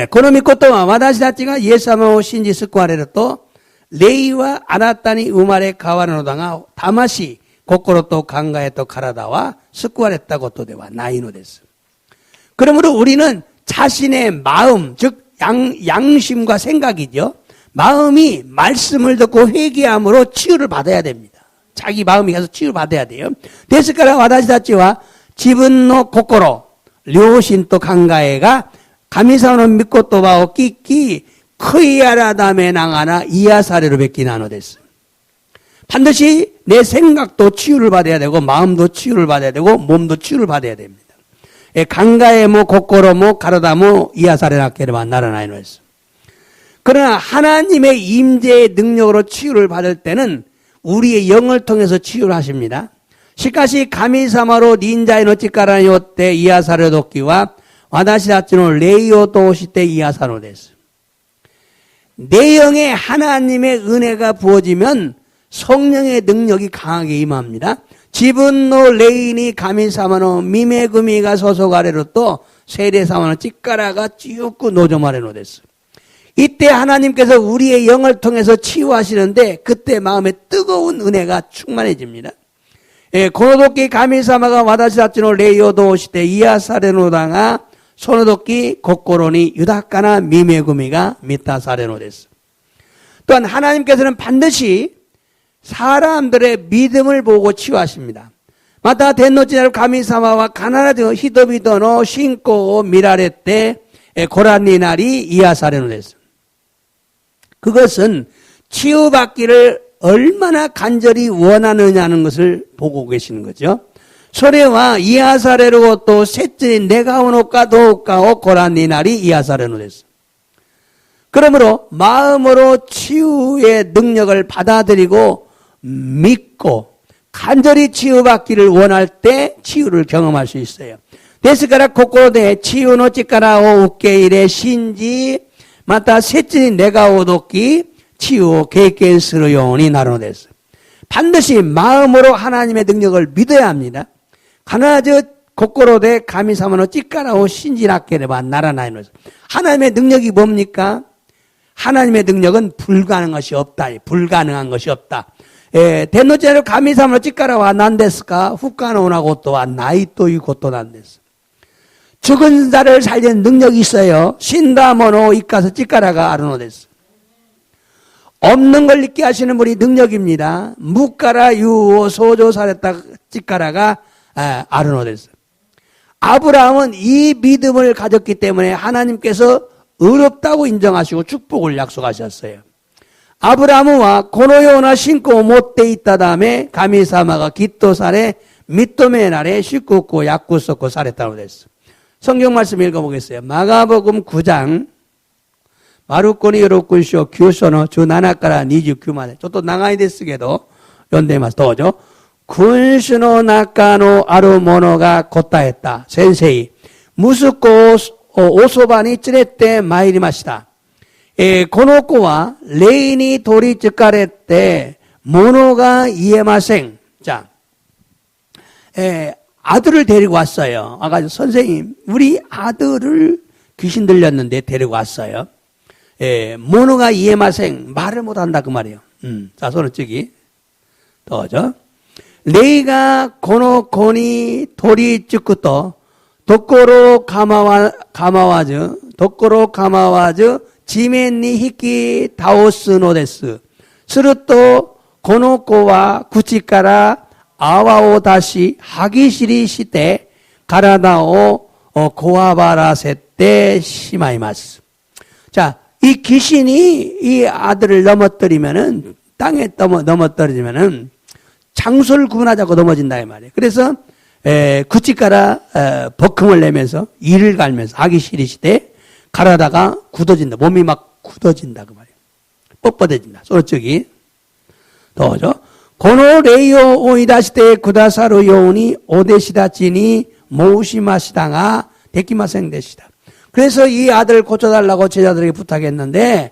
[SPEAKER 1] この御言葉は私たちがイエス様を信じ救われると霊は新たに生まれ変わるのだが魂、心と考えと体は救われたことではないのです. 그러므로 우리는 자신의 마음, 즉 양심과 생각이죠. 마음이 말씀을 듣고 회개함으로 치유를 받아야 됩니다. 자기 마음이 가서 치유를 받아야 돼요. ですから私たちは自分の心、良心と考えが神様の御言葉を聞き悔い改めながら癒されるべきなのです. 반드시 내 생각도 치유를 받아야 되고 마음도 치유를 받아야 되고 몸도 치유를 받아야 됩니다. 考えも心も体も癒されなければならないのです. 그러나 하나님의 임재의 능력으로 치유를 받을 때는 우리의 영을 통해서 치유를 하십니다. しかし神様の臨在の力によって癒される時は私たちの霊を通して癒されるのです. 내 영에 하나님의 은혜가 부어지면 성령의 능력이 강하게 임합니다. 自分の霊に神様の御恵みが注がれると聖霊様の力が強く望まれるのです. 이때 하나님께서 우리의 영을 통해서 치유하시는데 그때 마음에 뜨거운 은혜가 충만해집니다. この時神様が私たちの霊を通して癒されるのだがその時心に豊かな御恵みが満たされるのです. 또한 하나님께서는 반드시 사람들의 믿음을 보고 치유하십니다. また天の地なる神様は必ず人々の信仰を見られてご覧になり癒されるのです. 그것은 치유받기를 얼마나 간절히 원하느냐는 것을 보고 계시는 거죠. 소래와 이하사레로 또 셋째 내가 오노까 도우까 오코라 니 날이 이하사레노 됐어. 그러므로 마음으로 치유의 능력을 받아들이고 믿고 간절히 치유받기를 원할 때 치유를 경험할 수 있어요. 데스카라 코코로데 치유노 찌까라 오우케이레 신지 마타 셋째 내가 오도끼 치유 케이케스로 요원이 나로 됐어. 반드시 마음으로 하나님의 능력을 믿어야 합니다. 가나저 고꼬로대 가미사마노 찌까라오 신지라케레바 나라나이노. 하나님의 능력이 뭡니까? 하나님의 능력은 불가능한 것이 없다. 불가능한 것이 없다. 대노제로 가미사마노 찌까라와 난데스까 후카노나고 또와 나이또이 고또 난데스. 죽은 자를 살리는 능력이 있어요. 신다모노 이까서 찌까라가 아르노데스. 없는 걸 있게 하시는 분이 능력입니다. 무까라 유오 소조 살했다 찌까라가 아르노데스. 아브라함은 이 믿음을 가졌기 때문에 하나님께서 의롭다고 인정하시고 축복을 약속하셨어요. 아브라함과 고노요나 신고 못돼 있다 다음에 가미사마가 기토살에 밑도메 날에 씻고 약구 썩고 살했다고 됐어. 성경 말씀 읽어보겠어요. 마가복음 9장 마루코니 요로쿠쇼 규소노 주나나카라 니주 규마네. 저도 나가이 데스게도 연대마스 도죠. 군수노 나카노 아루모노가 곧다했다. 센세이 무스코 오소바니 찌레떼 마이리마시다. 고노코와 레인이 도리 쯔카레떼 모노가 이에마생. 자, 아들을 데리고 왔어요. 아까 선생님, 우리 아들을 귀신 들렸는데 데리고 왔어요. 모노가 이에마생 말을 못한다 그 말이에요. 자, 손을 찌기. 더죠. 레이가 고노코니 도리 쯔쿠또 도코로 가마와즈 지멘니 히키 다오스노데스 스르토 고노코와 구치카라 아와오 다시 하기시리 시테 가라다오 고아바라세테 시마이마스. 자, 이 귀신이 이 아들을 넘어뜨리면은 땅에 넘어뜨리면은 장소를 구분하자고 넘어진다 이 말이에요. 그래서 구치가라 버큼을 내면서 이를 갈면서 하기 싫으시되 가라다가 굳어진다. 몸이 막 굳어진다 그 말이에요. 뻣뻣해진다. 소쪽이 더죠. 고노 레이오 오이다시테 구다사루 요운이 오데시다치니 모우시마시다가 데키마생데시다. 그래서 이 아들을 고쳐달라고 제자들에게 부탁했는데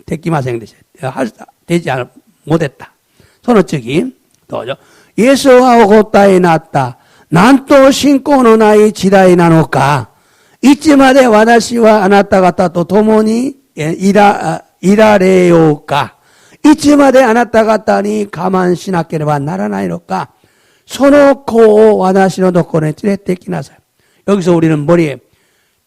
[SPEAKER 1] 데키마생데시다. 되지 못했다. 소노쪽이 더죠. 예수와 고따에 났다. 난 또 신고노 나이 지다이 나노까. 이쯤마대 와다시와 아나타 가타 또 도모니 이라레요까. 이쯤마대 아나타 가타니 가만 시나케레바 나라나이로까. 소노코 와다시노 도코네 찌레떼키나사. 여기서 우리는 머리에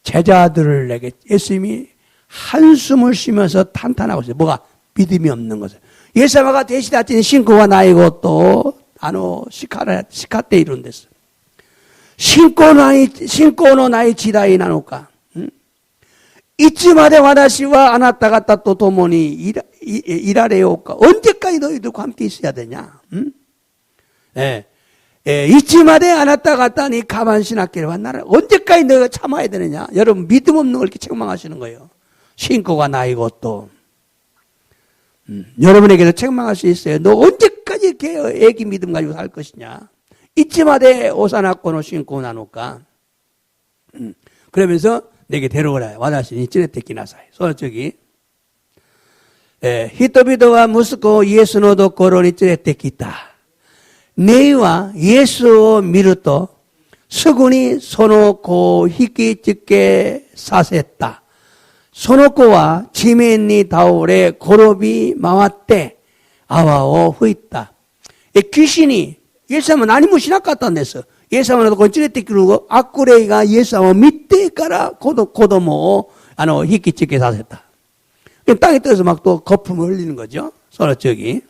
[SPEAKER 1] 제자들에게 예수님이 한숨을 쉬면서 탄탄하고 있어요. 뭐가? 믿음이 없는 것을. 예수마가 대시다치니 신고가 나이고 또 아노 시카테 이룬 데서 신고노 나이 지다이 나노까. 이쯤마대 와다시와 아나타 가타 또 도모니 이라레요까. 언제까지 너희들과 함께 있어야 되냐? 이쯤마대 아나타 가타니 가만시나케를 왔나라. 언제까지 너희가 참아야 되느냐? 여러분 믿음 없는 걸 이렇게 책망하시는 거예요. 신고가 나이고 또 여러분에게도 책망할 수 있어요. 너 언제까지 이렇게 애기 믿음 가지고 살 것이냐? 이쯤마대 오사나코노 신고 나노까. 그러면서 내게 데려오라. 와다시니 찌레테키나사이. 소저기 히토비도와 무스코 예수노도 고로니 찌레테키다. 네이와 예수 미루토 수군이 소노코 히키찌게 사세다. 소노코와 지멘니 다오레 고로비 마와떼 아와오 후있다. 귀신이 예수하면 아니무 시나카탄데스. 예수하면 찌레떼끼르고 아쿠레이가 예수하면 밑에 가라 고도모 히키치게 사셨다. 땅에 떠서 막 또 거품을 흘리는 거죠. 서로 저기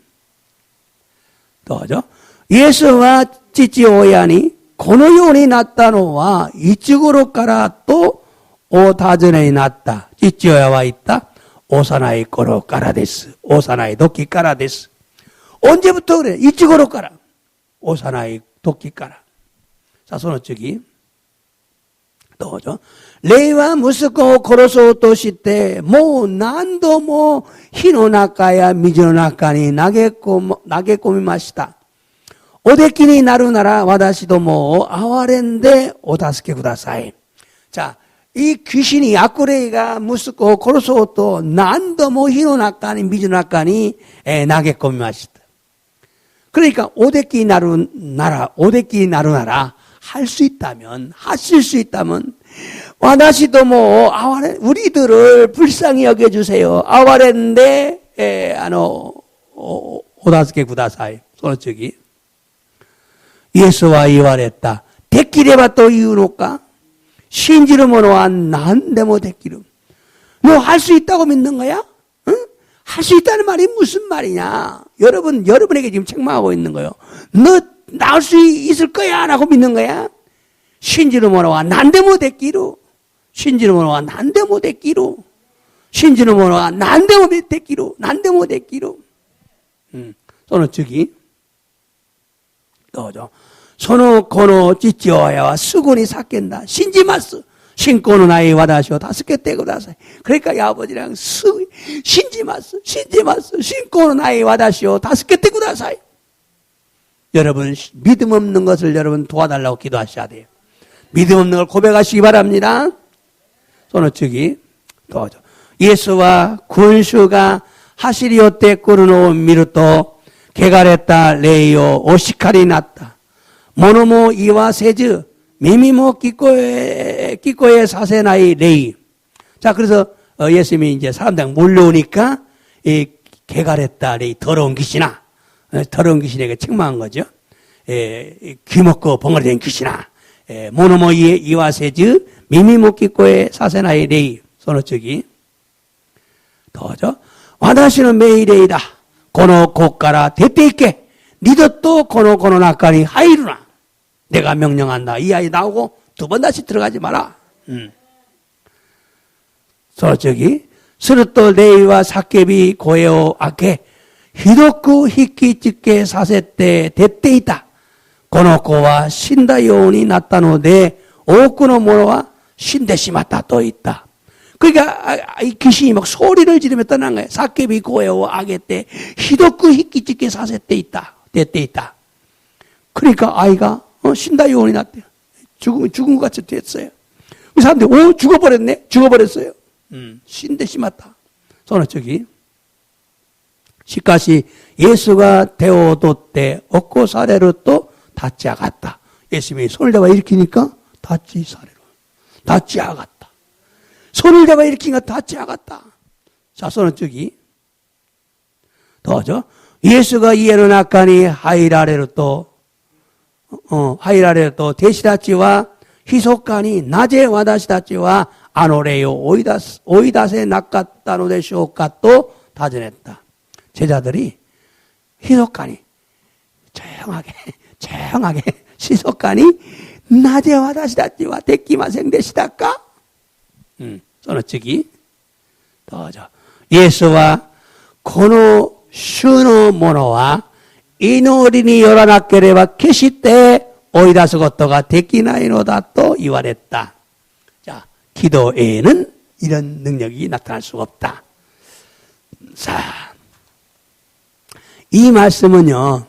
[SPEAKER 1] 또죠. 예수와 찌찌오야니 고노요니 났다노와 이쪽으로 가라 또 오다전에 났다. 찌찌오야와 있다. 오사나이 꼬로 까라데스. 오사나이 도끼 까라데스. 언제부터 그래? 이쪽으로 까라. 오사나이 도끼 까라. 자, 손어치기. 또죠. 레이와 무스코 고로소 도시때 모 난도 모 히노나카야 미즈노나카니 나게꼬미 마시다. 오데키니 나루나라 와다시도 모 아와렌데 오다스케 구다사이. 자, 이 귀신이 아쿠레이가 무스코 고로소 또 난도 모 히노나카니 미즈노나카니 나게꼬미 마시다. 그러니까 오데키 나루나라 할 수 있다면, 하실 수 있다면, 와다시도 뭐, 우리들을 불쌍히 여겨주세요. 아와렌데, 오다스케 구다사이. 손어치기. 예수와 이와랬다. 데키레바 또 이유노까? 신지르 모노와 난데모 데키르. 너 할 수 있다고 믿는 거야? 응? 할 수 있다는 말이 무슨 말이냐? 여러분에게 지금 책망하고 있는 거예요. 너 나올 수 있을 거야 라고 믿는 거야. 신지르 모노와 난데모 데끼루. 신지르 모노와 난데모 데끼루. 신지르 모노와 난데모 데끼루. 난데모 데끼루. 손어치기. 또죠. 소노 코노 찌찌오야와 스군이 삭겐다. 신지마스. 신고는 아이 와다시오 다스케 떼고 다사이. 그러니까 이 아버지랑 신지마스. 신고는 아이 와다시오 다스케 떼고 다사이. 여러분, 믿음 없는 것을 여러분 도와달라고 기도하셔야 돼요. 믿음 없는 걸 고백하시기 바랍니다. 손어치기. 또죠. 예수와 군수가 하시리오 때 꾸르노 미루토 게가레타 레이오 오시카리 났다. 모노모 이와 세즈 미미모 끼꼬에 사세나이 레이. 자, 그래서 예수님이 이제 사람들 몰려오니까 이 게가레타 레이 더러운 귀신아. 더러운 귀신에게 책망한 거죠. 귀먹고 벙어리된 귀신아. 모노모 이와세즈 미미모키코의 사세나의 레이. 손어치기. 더죠. 와다시는 메이레이다. 고노 고가라 대때있게 니도 또 고노 나까리 하이루나. 내가 명령한다. 이 아이 나오고 두 번 다시 들어가지 마라. 손어치기. 스르토 레이와 사케비 고에오 아케 히도쿠 히키찌케 사세때 대때이다. 고노코와 신다요온이 났다노데 오쿠노 모노와 신데시마타 또 있다. 그러니까 이 귀신이 막 소리를 지르며 떠난 거예요. 사케비 고에오 아게때 히도쿠 히키찌케 사세때 있다. 대때 있다. 그러니까 아이가 신다요온이 났대요. 죽은 것 같이 됐어요. 그 사람들이 죽어버렸네. 죽어버렸어요. 신데시마타. 손어치기. 시카시 예수가 데오도 때 얻고 사례로 또 닿지 않았다. 예수님이 손을 잡아 일으키니까 닿지 사례로. 닿지 않았다. 손을 잡아 일으키니까 닿지 않았다. 자, 손어치기. 더죠. 예수가 이에는 아까니 하이라레로 또 데시다치와 히소카니 낮에 와다시다치와 아노레요 오이다세 낚았다노데쇼카 또 다전했다. 제자들이 히소카니 조용하게 시소카니 낮에 와다시다치와 데키마생 데시다까. 손어치기. 더죠. 예수와 고노 슈노 모노와 이노리니 요라나케레와 계시때 오이다스 것도가 데키나이노다 또 이와랬다. 자, 기도에는 이런 능력이 나타날 수가 없다. 자, 이 말씀은요,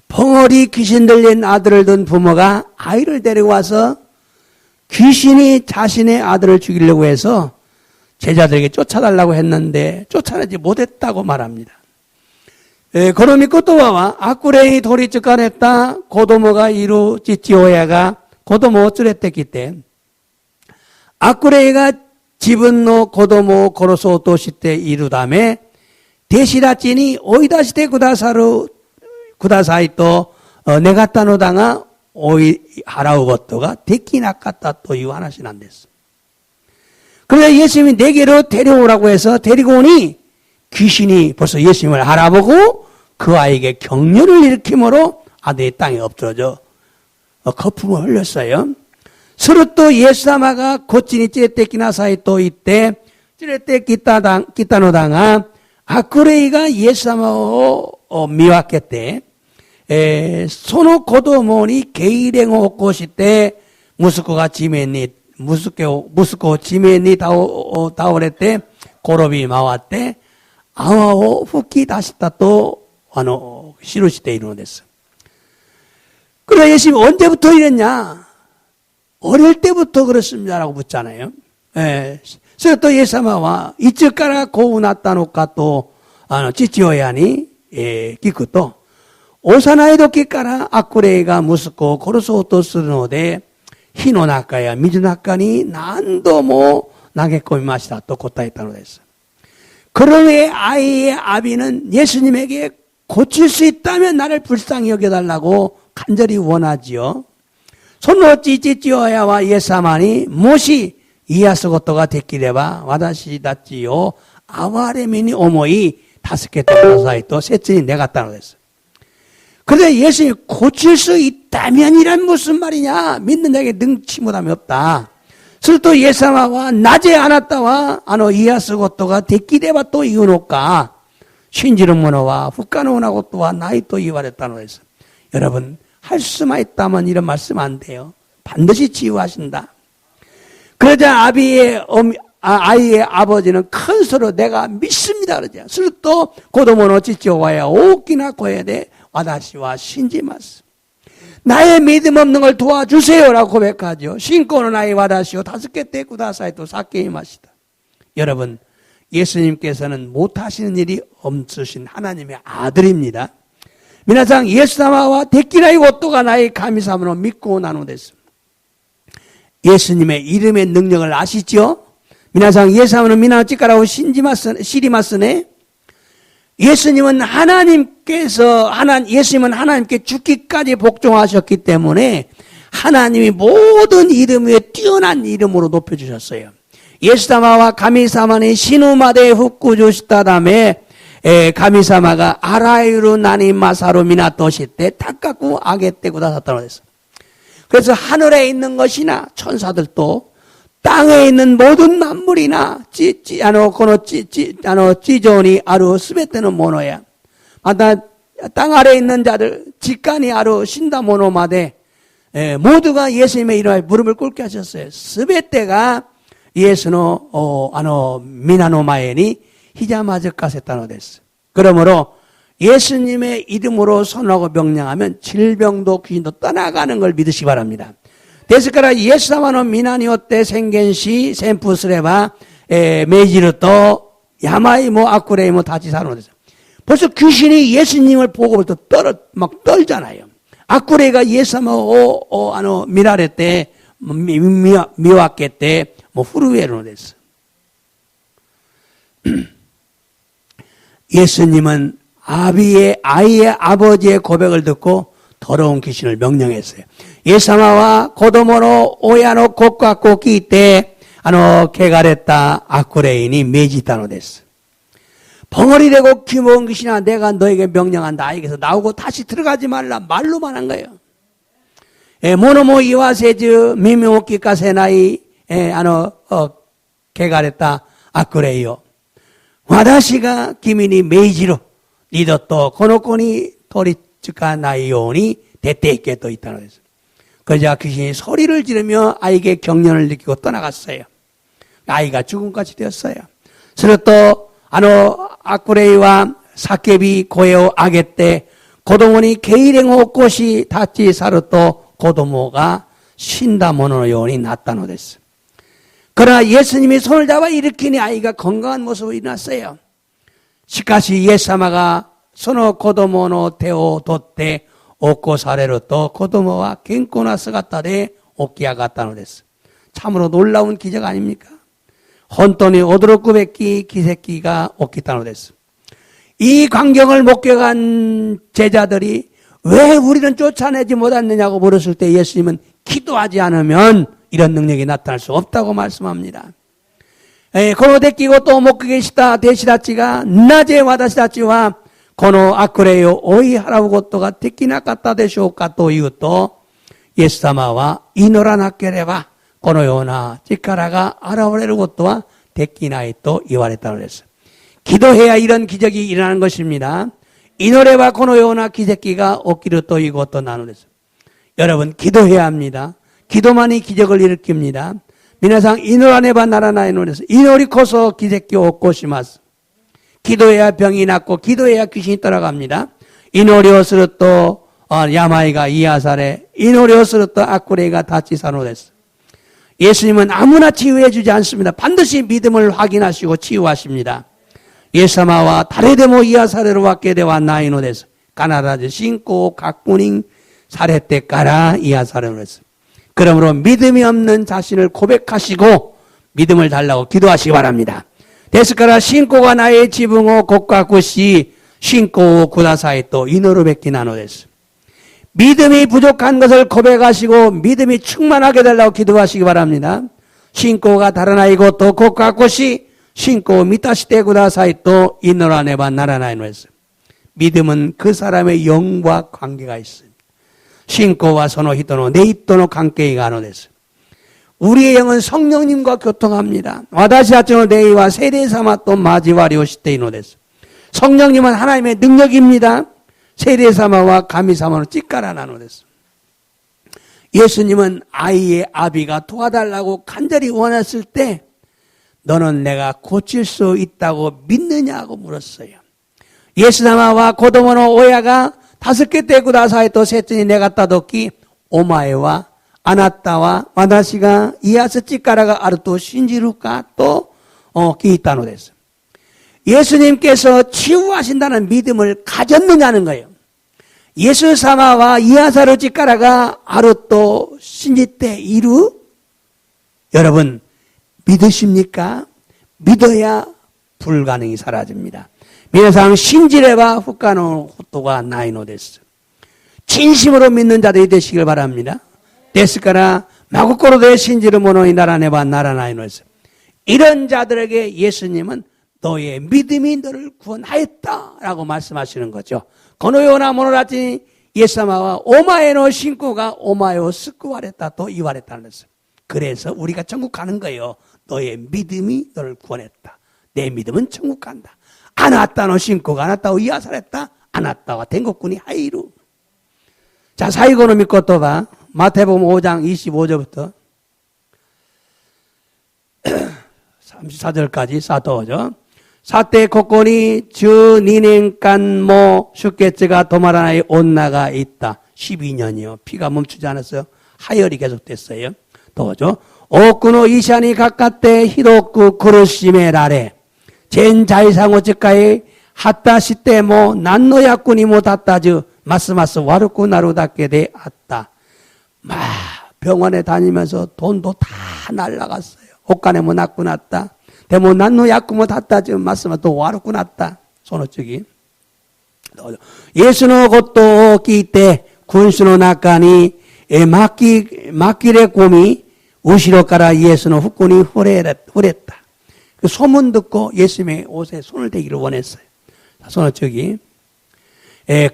[SPEAKER 1] 벙어리 귀신 들린 아들을 둔 부모가 아이를 데리고 와서 귀신이 자신의 아들을 죽이려고 해서 제자들에게 쫓아달라고 했는데 쫓아내지 못했다고 말합니다. 고노미 꼬토와와 아쿠레이 도리츠카냈다 고도모가 이루 찌찌오야가 고도모 어쩌랬댔기 때 아쿠레이가 지분노 고도모 고로소 도시때 이루다음에 대시라찐이 오이다시테 구다사이 또 네가타노다가 오이 하라우 것도가 데키나카타 또 이거 하나씩 안 됐어. 그래서 예수님이 내게로 데려오라고 해서 데리고 오니 귀신이 벌써 예수님을 알아보고 그 아이에게 격려를 일으킴으로 아들이 땅에 엎드러져 거품을 흘렸어요. 서로 또 예수사마가 고치니 째떼끼나 사이 또 이때 連れてきたのだが、悪霊がイエス様を見分けて、その子供に痙攣を起こして、息子を地面に倒れて、転び回って、泡を吹き出したと、記しているのです。그러나 예수님이 언제부터 이랬냐? 어릴 때부터 그렇습니다라고 묻잖아요. 그래서 또 예수님은 이쪽からこうなったのかと父親に聞くと、幼い時から悪霊が息子を殺そうとするので、火の中や水の中に何度も投げ込みましたと答えたのです。 그러므로 아이의 아비는 예수님에게 고칠 수 있다면 나를 불쌍히 여겨달라고 간절히 원하지요. その父親はイエス様にもし癒すことができれば私たちを憐れみに思い助けてくださいと切に願ったのです。 그런데 예수님이 고칠 수 있다면이란 무슨 말이냐? 믿는 자에게 능치 못함이 없다. するとイエス様はなぜあなたは癒すことができればというのか信じる者は不可能なことはないと言われたのです。 여러분 할 수만 있다면 이런 말씀 안 돼요. 반드시 치유하신다. 그러자 아이의 아버지는 큰 소리로 내가 믿습니다 그러죠. すると子供の父親は大きな声で私は信じます. 나의 믿음 없는 걸 도와주세요라고 고백하죠. 신고는 나의 와다시오 다스케테 구다사이도 사케이마시다. 여러분, 예수님께서는 못하시는 일이 없으신 하나님의 아들입니다. 미나상 예수様は できないことがない神様の御子なのです. 예수님의 이름의 능력을 아시죠? 미나상 예수님은 미나의力を知りますね. 예수님은 하나님께 죽기까지 복종하셨기 때문에 하나님이 모든 이름 위에 뛰어난 이름으로 높여주셨어요. 예수様は 神様に死ぬまで復活したため、神様があらゆる何勝る皆として高く上げてくださったのです. 그래서 하늘에 있는 것이나 천사들도 땅에 있는 모든 만물이나 지존이 아루 스베테는 모노야. 땅 아래에 있는 자들 직간이 아루 신다 모노마데 모두가 예수님의 이름에 무릎을 꿇게 하셨어요. 스베테가 예수노 미나노 마에니 히자마즈카세타노 데스. 그러므로 예수님의 이름으로 선하고 명령하면 질병도 귀신도 떠나가는 걸 믿으시기 바랍니다. ですからイエス様の皆によって宣言し宣布すれば命じると病も悪霊も立ち去るのです. 벌써 귀신이 예수님을 보고 막 떨잖아요. 악霊が イエス様を見られて見分けてもう震えるのです. 예수님은 아이의 아버지의 고백을 듣고 더러운 귀신을 명령했어요. イエス様は子供の親の告白を聞いて、汚れた悪霊に命じたのです. 벙어리 되고 귀모은 귀신아 내가 너에게 명령한다. 나에게서 나오고 다시 들어가지 말라. 말로만 한 거예요. 모노모 이와세즈 미미오키카세나이汚れた悪霊よ. 私が君に命じる. 二度とこの子に取りつかないように出て行けと言ったのです. 그러자 귀신이 소리를 지르며 아이에게 경련을 느끼고 떠나갔어요. 아이가 죽음까지 되었어요. すると悪霊は叫び声を上げて子供に痙攣を起こし立ち去ると子供が死んだもののようになったのです. 그러나 예수님이 손을 잡아 일으키니 아이가 건강한 모습으로 일어났어요. しかしイエス様がその子供の手を取って起こされると子供は健康な姿で起き上がったのです. 참으로 놀라운 기적 아닙니까? 本当に驚くべき奇跡が起きたのです. 이 광경을 목격한 제자들이 왜 우리는 쫓아내지 못했느냐고 물었을 때 예수님은 기도하지 않으면 이런 능력이 나타날 수 없다고 말씀합니다. この出来事を目撃した弟子たちがなぜ私たちはこの悪霊を追い払うことができなかったでしょうかというと、イエス様は祈らなければこのような力が現れることは 데키나이 또 이와랬다고 그랬어요. 기도해야 이런 기적이 일어나는 것입니다. 이노레와 고노요나 기적기가 오기로 또 이고 또 나누랬어요. 여러분 기도해야 합니다. 기도만이 기적을 일으킵니다. 미나상 이노라네바 나라나에 노래서 이노리 코소 기적기 오코시마스. 기도해야 병이 낫고 기도해야 귀신이 떠나갑니다. 이노리오스로 또 야마이가 이하사레 이노리오스로 또 아쿠레가 다치사노데스. 예수님은 아무나 치유해 주지 않습니다. 반드시 믿음을 확인하시고 치유하십니다. 예사마와 다레데모 이하사레로 왔게 되와 나이노데스. 까나라즈 신고 각군인 사레때 까라 이하사레노데스. 그러므로 믿음이 없는 자신을 고백하시고 믿음을 달라고 기도하시기 바랍니다. 데스카라 신고가 나의 지붕오 곡과굿이 신고 구다사이 또 이노르 뵙기 나노데스. 믿음이 부족한 것을 고백하시고 믿음이 충만하게 달라고 기도하시기 바랍니다. 신고가 다른 아이고 또 곡과굿이 신고 미타시테 구다사이 또 이노라네바 나라나이노데스. 믿음은 그 사람의 영과 관계가 있습니다. 신고와 선호 히토노 네이토노 관계가 아노데스. 우리의 영은 성령님과 교통합니다. 와다시아츠노 네이와 세례사마 또 마지와리오시테이노데스. 성령님은 하나님의 능력입니다. 세례사마와 가미사마는 찌까라 나노데스. 예수님은 아이의 아비가 도와달라고 간절히 원했을 때 너는 내가 고칠 수 있다고 믿느냐고 물었어요. 예수사마와 고도모노 오야가 5개 떼고 나서 또 셋째니 내가 따뒀기 오마에와 아나타와 와다시가 이아스 찌까라가 아르토 신지루까 또 기이타노 됐어. 예수님께서 치유하신다는 믿음을 가졌느냐는 거예요. 예수 사마와 이아사르 찌까라가 아르토 신지테 이루. 여러분 믿으십니까? 믿어야 불가능이 사라집니다. 미나상 신지레바 후카노 호토가 나이노 됐어. 진심으로 믿는 자들이 되시길 바랍니다. 데스카라 마구코로데 신지르 모노이 나라네바 나라나이노에서 이런 자들에게 예수님은 너의 믿음이 너를 구원하였다라고 말씀하시는 거죠. 고노요나 모노라치 예사마와 오마에노 신고가 오마요 스쿠와랬다 또 이와랬다는 것을. 그래서 우리가 천국 가는 거예요. 너의 믿음이 너를 구원했다. 내 믿음은 천국 간다. 아나타노 신고가 아나타오 이하사랬다. 아나타와 된국군이 하이루. 자, 사이고노 믿고 또 봐. 마태복음 5장 25절부터 34절까지 사도죠. 사태 고건이 주 니넨간모 슈케츠가 도마라나에 온나가 있다. 12년이요. 피가 멈추지 않았어요. 하열이 계속됐어요. 또죠. 오쿠노 이샤니 가까테 히로쿠 쿠르시메라레 젠 자이상오츠카에 하타시테 모 난노야쿠니 모 다타즈 마스마스 와르쿠 나루다케 데 아따. 막 병원에 다니면서 돈도 다 날라갔어요. 옷간에 뭐 낫고 났다. 대모 난노 약구 뭐 닿다 지금 말씀은 또 와르고 났다. 손어쩌기. 예수노 것도 끼때 군수노 낙가니 막길의 곰이 우시로 가라 예수노 후군이 후랬다. 그 소문 듣고 예수님의 옷에 손을 대기를 원했어요. 손어쩌기.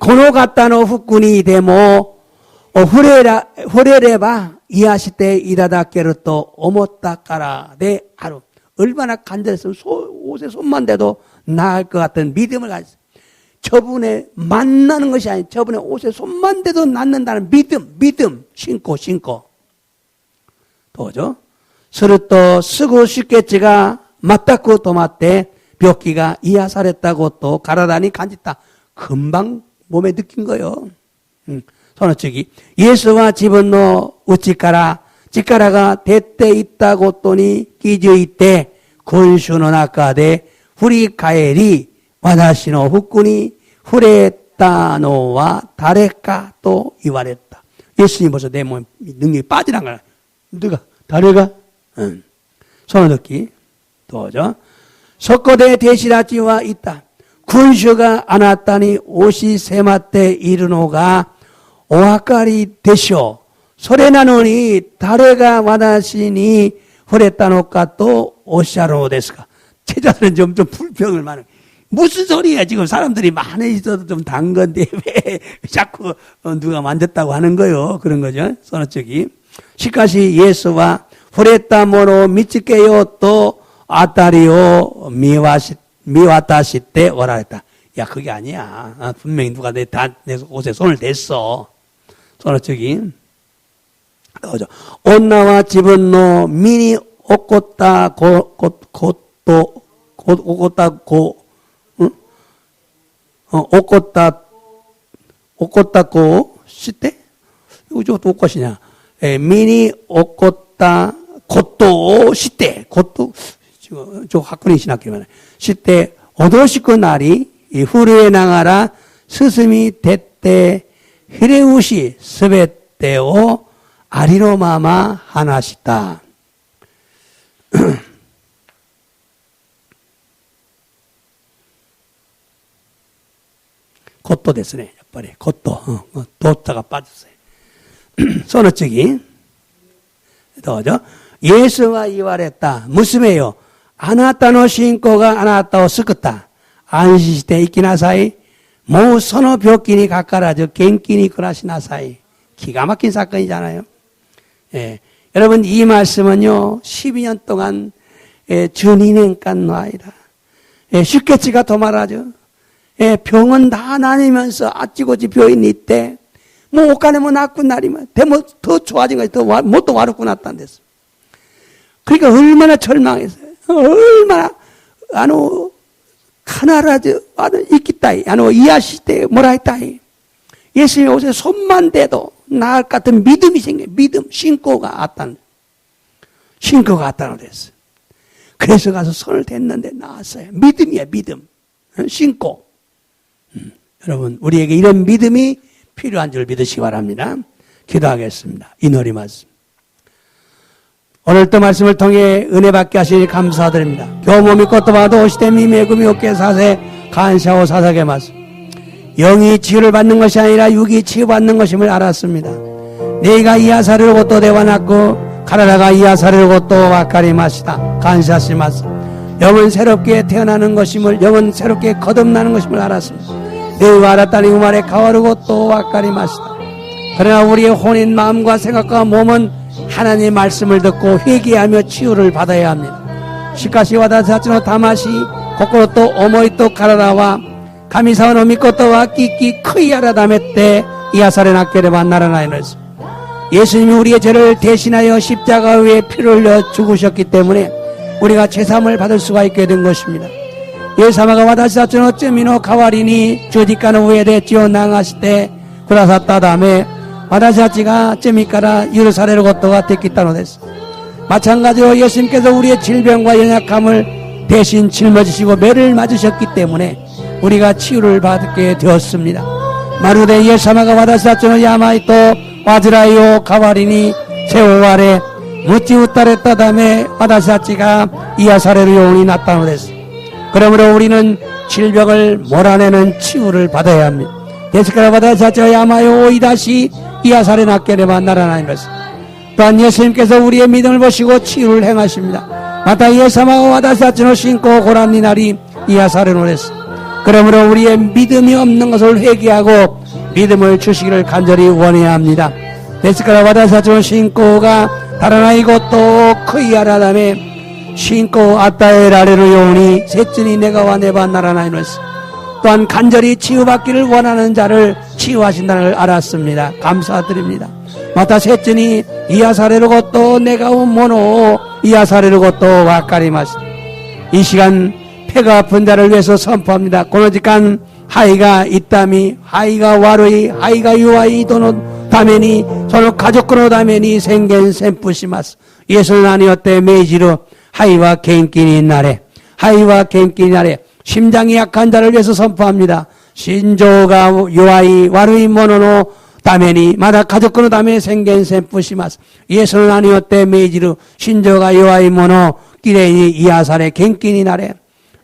[SPEAKER 1] 고노 갔다노 후군이 대모 후레레바 이하시테 이다다케르 또 오모타까라 내 하루. 얼마나 간절했으면 옷에 손만 대도 나을 것 같은 믿음을 가졌어요. 저분의 만나는 것이 아니라 저분의 옷에 손만 대도 낫는다는 믿음 신고 또죠. 스르또 쓰고 쉽겠지가 맞다고 도마때 벽기가 이하살했다고 또 가라다니 간짓다. 금방 몸에 느낀 거요. 손어치기. 예수와 집은노 우치까라 찌까라가 대때 있다고 또니 기저이때 군수노 나카데 후리카에리 와다시노 후꾼이 후레따노와 다레까 또 이와랬다. 예수님 벌써 내 몸에 능력이 빠지란 거야. 누가? 다레가? 손을 듣기. 또죠. 석고대 대시라지와 있다. 군수가 안 왔다니 옷이 세마때 이르노가 오아까리 되쇼. 소레나노니 다레가 와다시니 후레따노까 또 오샤로 데스까. 제자들은 좀 불평을 많은. 무슨 소리야 지금 사람들이 많이 있어도 좀 단 건데 왜 자꾸 누가 만졌다고 하는 거요. 그런 거죠. 서너쪽이. 시카시 예수와 후레따모로 미치게요 또 아따리오 미와타시 때 오라 했다. 야, 그게 아니야. 분명히 누가 내 옷에 손을 댔어. 손을 저기. 온나와 집은노 미니 옷꽃다 옷꽃다고 시대? 이거 저것도 옷꽃이냐? 미니 옷꽃다 곧도 시대 곧도 저 학군이 신학기만 해. 시대 오도시고 날이 후르에 나가라 스스미 대때 히레우시 스베때오 아리노마마 하나시다. 곧도 됐으네.やっぱり 곧도 도자가 빠졌어요. 소노치기 도죠. 예수가 이와랬다. 무슨이요? 아나타노 신고가 아나타오 스크다. 안시시대 이키나사이 모 선호 벽기니 가까라져 갱기니 그라시나사이. 기가 막힌 사건이잖아요. 예. 여러분 이 말씀은요 12년 동안 준인행간 나이라 쉽게치가 도말하죠. 병은 다 나뉘면서 아찌고지 병인이 있대. 뭐 옷가네 뭐 낫고 날이면 대뭐 더 좋아진 거지. 더 못도 와르고 났다는 데서. 그러니까 얼마나 절망했어요. 얼마나 카나라즈 있기따이 이하시대 뭐라 했다이. 예수님의 옷에 손만 대도 나을 것 같은 믿음이 생겨요. 믿음, 신고가 왔다는 데서. 그래서 가서 손을 댔는데 나왔어요. 믿음이야, 믿음. 신고. 여러분, 우리에게 이런 믿음이 필요한 줄 믿으시기 바랍니다. 기도하겠습니다. 이 놀이 말씀. 오늘도 말씀을 통해 은혜 받게 하시니 감사드립니다. 교모 믿고 또 봐도 오시되 미매금이 없게 사세 간샤오 사사게 말씀. 영이 치유를 받는 것이 아니라 육이 치유받는 것임을 알았습니다. 네가 이하사르고 또 대화났고 가라라가 이하사르고 또 와카리 마시다 간샤시 마스. 영은 새롭게 태어나는 것임을 영은 새롭게 거듭나는 것임을 알았습니다. 네가 알았다니 그 말에 가와르고 또 와카리 마시다. 그러나 우리의 혼인 마음과 생각과 몸은 하나님의 말씀을 듣고 회개하며 치유를 받아야 합니다. 시카시 와다사치노 다마시 고코로 또 오모이 또 가라라와 가미사와노 미코토와 끼끼 크이야라 다메때 이하사레 낫게를 만나라나이너스. 예수님이 우리의 죄를 대신하여 십자가 위에 피를 흘려 죽으셨기 때문에 우리가 죄사함을 받을 수가 있게 된 것입니다. 예사마가 와다시사츠노 쯔미노 가와리니 조디카노 우에데지오 나가시때 구라사타 다음에 와다시사치가 쯔미카라 유르사레로 고토가 됐기따노 됐어. 마찬가지로 예수님께서 우리의 질병과 연약함을 대신 짊어지시고 매를 맞으셨기 때문에 우리가 치유를 받게 되었습니다. 마루데 예사마가 와다시사츠노 야마이토 와즈라이오 가와리니 세오와레 무찌우따레 따다메 와다시사치가 이하사레로 요원이 났다노 됐어. 그러므로 우리는 질병을 몰아내는 치유를 받아야 합니다. 데스카라 와다시사치가 야마요 오이다시 이하사레 낫게를 만나라는 것을. 또한 예수님께서 우리의 믿음을 보시고 치유를 행하십니다. 마타 예사마가 와다시사치노 신고 고란니나리 이하사레노 됐어. 그러므로 우리의 믿음이 없는 것을 회개하고 믿음을 주시기를 간절히 원해야 합니다. 데스카라 와다사치노 신고가 다른 아이고 또 크이아라다메 신고 아따에라레로 요오니 셋째니 내가 와 내바 나라나이노스. 또한 간절히 치유받기를 원하는 자를 치유하신다는 걸 알았습니다. 감사드립니다. 마타 셋째니 이하사레로고 또 내가 모노 이하사레로고 또 와까리마시. 이 시간 폐가 아픈 자를 위해서 선포합니다. 고노지간 하이가 이따미 하이가 와르이 하이가 유아이 도노 다메니 서로 가족으로 다메니 생겐 셈푸시마스. 예수는 아니었대 메이지로 하이와 갱끼니 나래 하이와 갱끼니 나래. 심장이 약한 자를 위해서 선포합니다. 신조가 요아이 와르이 모노노 다메니 마다 가족으로 다메 생겐 셈푸시마스. 예수는 아니었대 메이지로 신조가 요아이 모노 끼레니 이하사레 갱끼니 나래.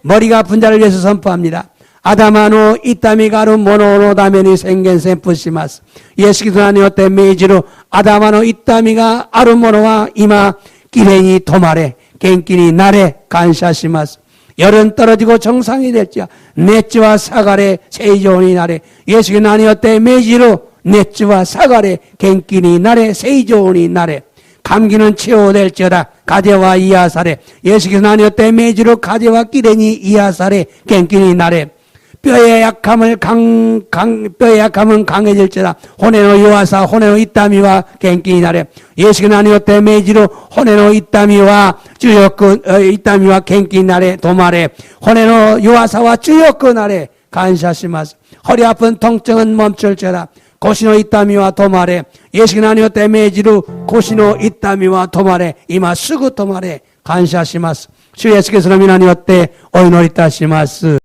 [SPEAKER 1] 머리가 아픈 자를 위해서 선포합니다. 아다마노 이따미가루 모노노 다메니 생겐 셈푸시마스. 예수기도 아니었대 메이지로 아다마노 이따미가 아루모노와 이마 끼레니 토마레 갱끼니 나레 간샤시마스. 열은 떨어지고 정상이 될지야 넷지와 사가레 세이조니 나레. 예수기도 아니었대 메이지로 넷지와 사가레 갱끼니 나레 세이조니 나레. 감기는 치유될지어다. 가제와 이하사레 예수께서 나뉘었대 매지로 가제와 끼레니 이하사레 갱끼니 나레 뼈의 약함은 강해질지라. 호네노 요하사 호네노 이따미와 갱끼니 나레 예수께서 나뉘었대 매지로 호네노 이따미와 이따미와 갱끼니 나레 도마레 호네노 요하사와 쭈요크 나레 간샤시마스 허리 아픈 통증은 멈출지라. 고시노 이따미와 도마레 예수께서 나뉘었대 매지로 고시노 이따미와 도마레 이마 쓰고 도마레 간샤시마스 주 예수께서 나뉘었대 오이노리타시마스